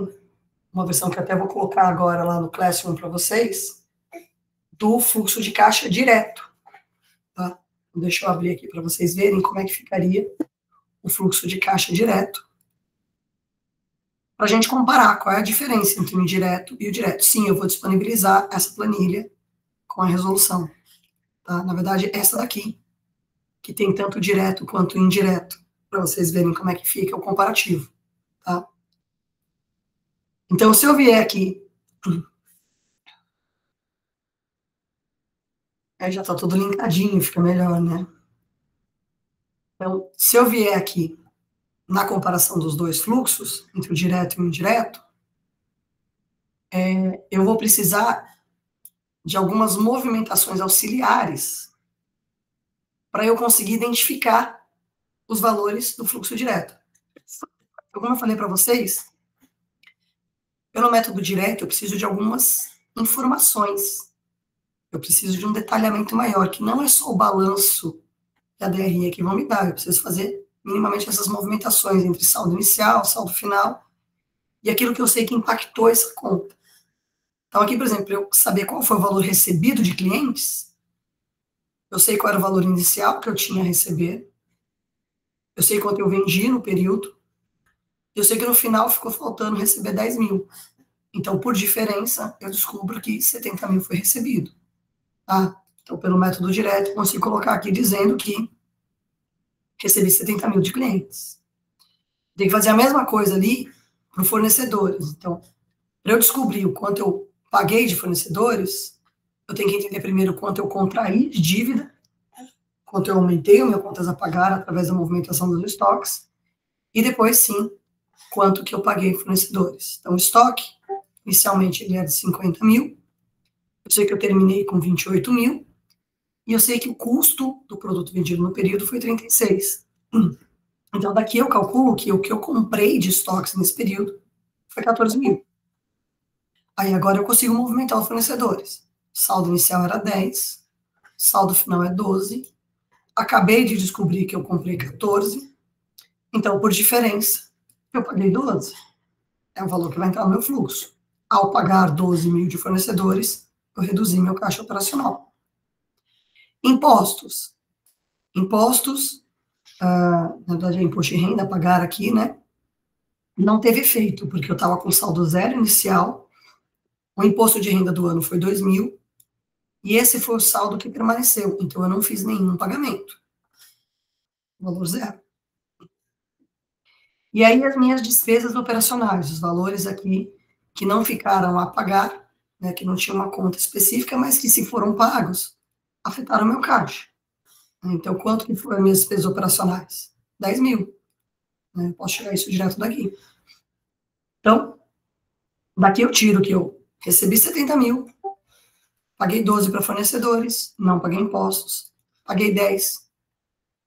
A: uma versão que até vou colocar agora lá no Classroom para vocês, do fluxo de caixa direto, tá? Deixa eu abrir aqui para vocês verem como é que ficaria o fluxo de caixa direto, para a gente comparar qual é a diferença entre o indireto e o direto. Sim, eu vou disponibilizar essa planilha com a resolução, tá? Na verdade, essa daqui, que tem tanto direto quanto indireto, para vocês verem como é que fica o comparativo, tá? Então, se eu vier aqui, aí já está tudo linkadinho, fica melhor, né? Então, se eu vier aqui na comparação dos dois fluxos, entre o direto e o indireto, eu vou precisar de algumas movimentações auxiliares para eu conseguir identificar os valores do fluxo direto. Como eu falei para vocês, pelo método direto eu preciso de algumas informações. Eu preciso de um detalhamento maior, que não é só o balanço e a DRE que vão me dar. Eu preciso fazer minimamente essas movimentações entre saldo inicial, saldo final, e aquilo que eu sei que impactou essa conta. Então, aqui, por exemplo, eu saber qual foi o valor recebido de clientes, eu sei qual era o valor inicial que eu tinha a receber, eu sei quanto eu vendi no período, eu sei que no final ficou faltando receber 10 mil. Então, por diferença, eu descubro que 70 mil foi recebido. Tá? Então, pelo método direto, eu consigo colocar aqui dizendo que recebi 70 mil de clientes. Tem que fazer a mesma coisa ali para fornecedores. Então, para eu descobrir o quanto eu paguei de fornecedores, eu tenho que entender primeiro quanto eu contraí de dívida, quanto eu aumentei o meu contas a pagar através da movimentação dos estoques, e depois, sim, quanto que eu paguei fornecedores. Então, o estoque, inicialmente, ele era de 50 mil, eu sei que eu terminei com 28 mil, e eu sei que o custo do produto vendido no período foi 36. Então, daqui eu calculo que o que eu comprei de estoques nesse período foi 14 mil. Aí agora eu consigo movimentar os fornecedores. Saldo inicial era 10, saldo final é 12. Acabei de descobrir que eu comprei 14. Então, por diferença, eu paguei 12. É o valor que vai entrar no meu fluxo. Ao pagar 12 mil de fornecedores, eu reduzi meu caixa operacional. Impostos. Impostos, na verdade é imposto de renda a pagar aqui, né? Não teve efeito, porque eu estava com saldo zero inicial. O imposto de renda do ano foi 2 mil, e esse foi o saldo que permaneceu. Então, eu não fiz nenhum pagamento. Valor zero. E aí, as minhas despesas operacionais, os valores aqui que não ficaram a pagar, né, que não tinha uma conta específica, mas que, se foram pagos, afetaram o meu caixa. Então, quanto que foram as minhas despesas operacionais? 10 mil. Né, posso tirar isso direto daqui. Então, daqui eu tiro que eu recebi 70 mil, paguei 12 para fornecedores, não paguei impostos, paguei 10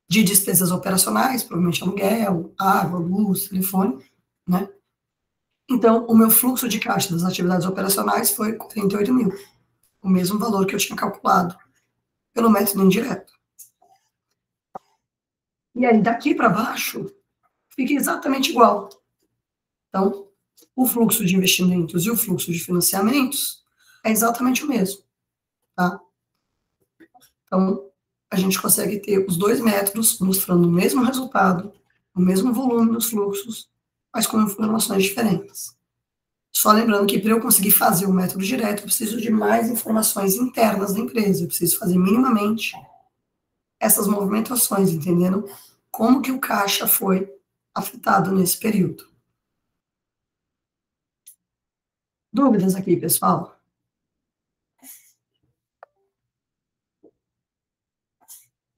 A: de despesas operacionais, provavelmente aluguel, água, luz, telefone, né? Então, o meu fluxo de caixa das atividades operacionais foi 48 mil, o mesmo valor que eu tinha calculado pelo método indireto. E aí, daqui para baixo, fica exatamente igual. Então, o fluxo de investimentos e o fluxo de financiamentos é exatamente o mesmo, tá? Então, a gente consegue ter os dois métodos mostrando o mesmo resultado, o mesmo volume dos fluxos, mas com informações diferentes. Só lembrando que para eu conseguir fazer o método direto, eu preciso de mais informações internas da empresa, eu preciso fazer minimamente essas movimentações, entendendo como que o caixa foi afetado nesse período. Dúvidas aqui, pessoal?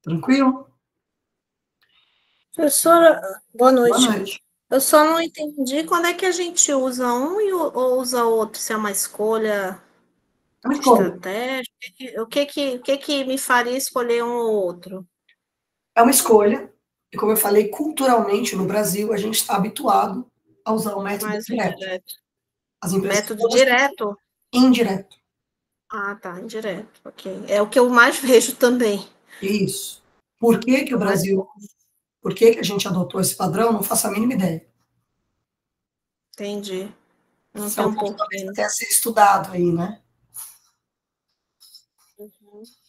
A: Tranquilo?
F: Professora, boa noite.
A: Boa noite.
F: Eu só não entendi quando é que a gente usa um ou usa outro, se é uma escolha
A: É uma escolha.
F: estratégica. O que me faria escolher um ou outro?
A: É uma escolha, e como eu falei, culturalmente no Brasil, a gente está habituado a usar o método
F: Mais
A: direto.
F: indireto.
A: As empresas
F: Método
A: todas
F: direto?
A: indireto.
F: Ah, tá, indireto, ok. É o que eu mais vejo também.
A: Isso. Por que que o Brasil, por que que a gente adotou esse padrão? Não faço a mínima ideia.
F: Entendi. Não
A: Isso
F: tem
A: é um
F: um
A: ponto
F: porquê.
A: talvez até a ser estudado aí, né?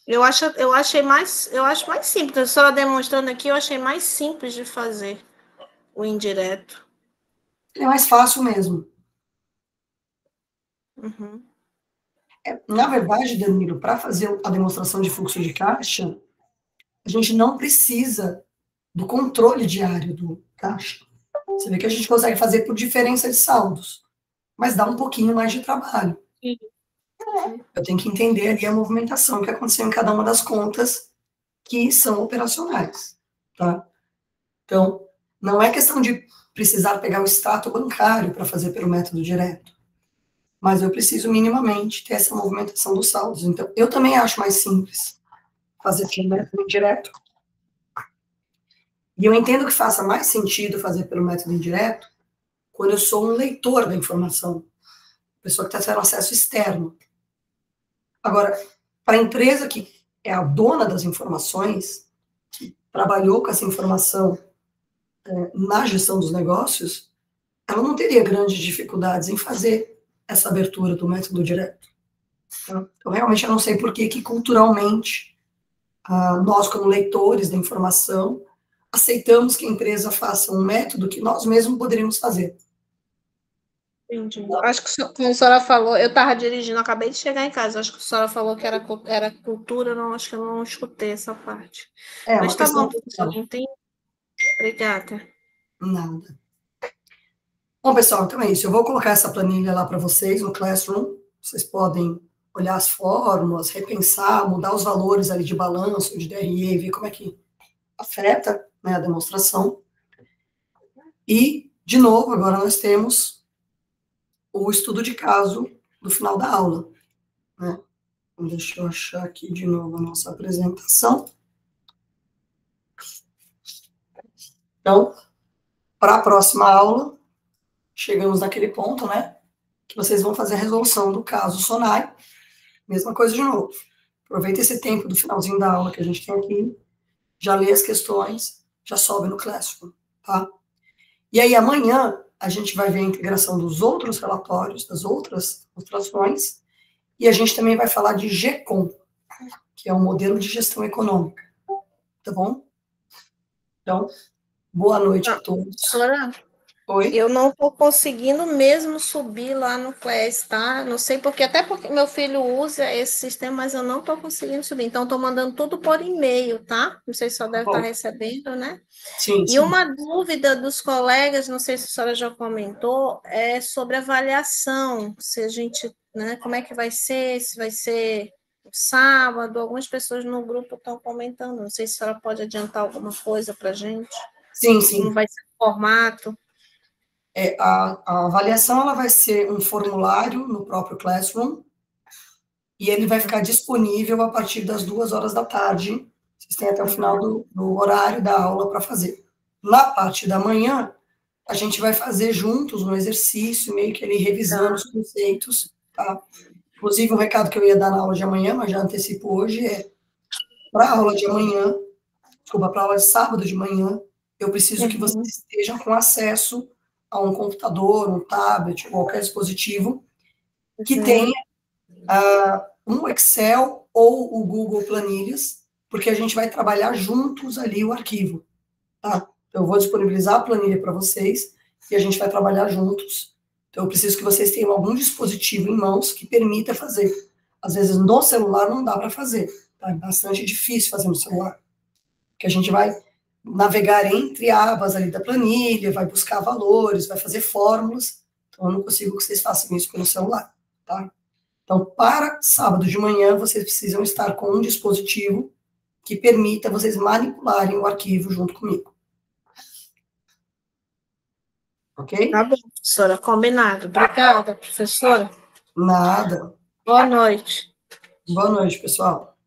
F: Eu acho mais simples. A senhora demonstrando aqui, eu achei mais simples de fazer o indireto.
A: É mais fácil mesmo.
F: Uhum.
A: Na verdade, Danilo, para fazer a demonstração de fluxo de caixa, a gente não precisa do controle diário do caixa. Você vê que a gente consegue fazer por diferença de saldos, mas dá um pouquinho mais de trabalho. Eu tenho que entender ali a movimentação que aconteceu em cada uma das contas que são operacionais, tá? Então, não é questão de precisar pegar o extrato bancário para fazer pelo método direto, mas eu preciso minimamente ter essa movimentação dos saldos. Então, eu também acho mais simples fazer pelo método indireto. E eu entendo que faça mais sentido fazer pelo método indireto quando eu sou um leitor da informação, pessoa que está tendo acesso externo. Agora, para a empresa que é a dona das informações, que trabalhou com essa informação na gestão dos negócios, ela não teria grandes dificuldades em fazer essa abertura do método direto. Então, realmente, eu não sei por que culturalmente, nós, como leitores da informação, aceitamos que a empresa faça um método que nós mesmos poderíamos fazer.
F: Entendi. Acho que, como a senhora falou, eu estava dirigindo, acabei de chegar em casa. Acho que a senhora falou que era cultura, não, acho que eu não escutei essa parte.
A: É
F: Mas
A: uma
F: tá
A: questão
F: bom, professora, não tem. Obrigada.
A: Nada. Bom, pessoal, então é isso. Eu vou colocar essa planilha lá para vocês no Classroom. Vocês podem olhar as fórmulas, repensar, mudar os valores ali de balanço, de DRE, ver como é que afeta, né, a demonstração. E, de novo, agora nós temos o estudo de caso do final da aula, né? Deixa eu achar aqui de novo a nossa apresentação. Então, para a próxima aula, chegamos naquele ponto, né, que vocês vão fazer a resolução do caso SONAI. Mesma coisa de novo. Aproveita esse tempo do finalzinho da aula que a gente tem aqui, já lê as questões, já sobe no Classroom, tá? E aí, amanhã, a gente vai ver a integração dos outros relatórios, das outras ilustrações, e a gente também vai falar de GECOM, que é um modelo de gestão econômica, tá bom? Então, boa noite a todos.
F: Professora,
A: Oi?
F: eu não estou conseguindo mesmo subir lá no Class, tá? Não sei porque, até porque meu filho usa esse sistema, mas eu não estou conseguindo subir. Então, estou mandando tudo por e-mail, tá? Não sei se só deve estar recebendo, né?
A: Sim,
F: E
A: sim.
F: uma dúvida dos colegas, não sei se a senhora já comentou, é sobre avaliação. Se a gente, né, como é que vai ser, se vai ser sábado, algumas pessoas no grupo estão comentando. Não sei se a senhora pode adiantar alguma coisa para a gente.
A: Sim, sim.
F: Como vai ser o formato?
A: A avaliação ela vai ser um formulário no próprio Classroom e ele vai ficar disponível a partir das 2 horas da tarde. Vocês têm até o final do horário da aula para fazer. Na parte da manhã, a gente vai fazer juntos um exercício, meio que ali revisando os conceitos, tá? Inclusive, um recado que eu ia dar na aula de amanhã, mas já antecipo hoje, é para a aula de amanhã, desculpa, para a aula de sábado de manhã, eu preciso que vocês estejam com acesso a um computador, um tablet, qualquer dispositivo que tenha um Excel ou o Google Planilhas, porque a gente vai trabalhar juntos ali o arquivo, tá? Então, eu vou disponibilizar a planilha para vocês e a gente vai trabalhar juntos. Então, eu preciso que vocês tenham algum dispositivo em mãos que permita fazer. Às vezes, no celular não dá para fazer, tá? É bastante difícil fazer no celular, porque a gente vai navegar entre abas ali da planilha, vai buscar valores, vai fazer fórmulas. Então, eu não consigo que vocês façam isso pelo celular, tá? Então, para sábado de manhã, vocês precisam estar com um dispositivo que permita vocês manipularem o arquivo junto comigo. Ok?
F: Tá bom, professora, combinado. Obrigada, professora.
A: Nada.
F: Boa noite.
A: Boa noite, pessoal.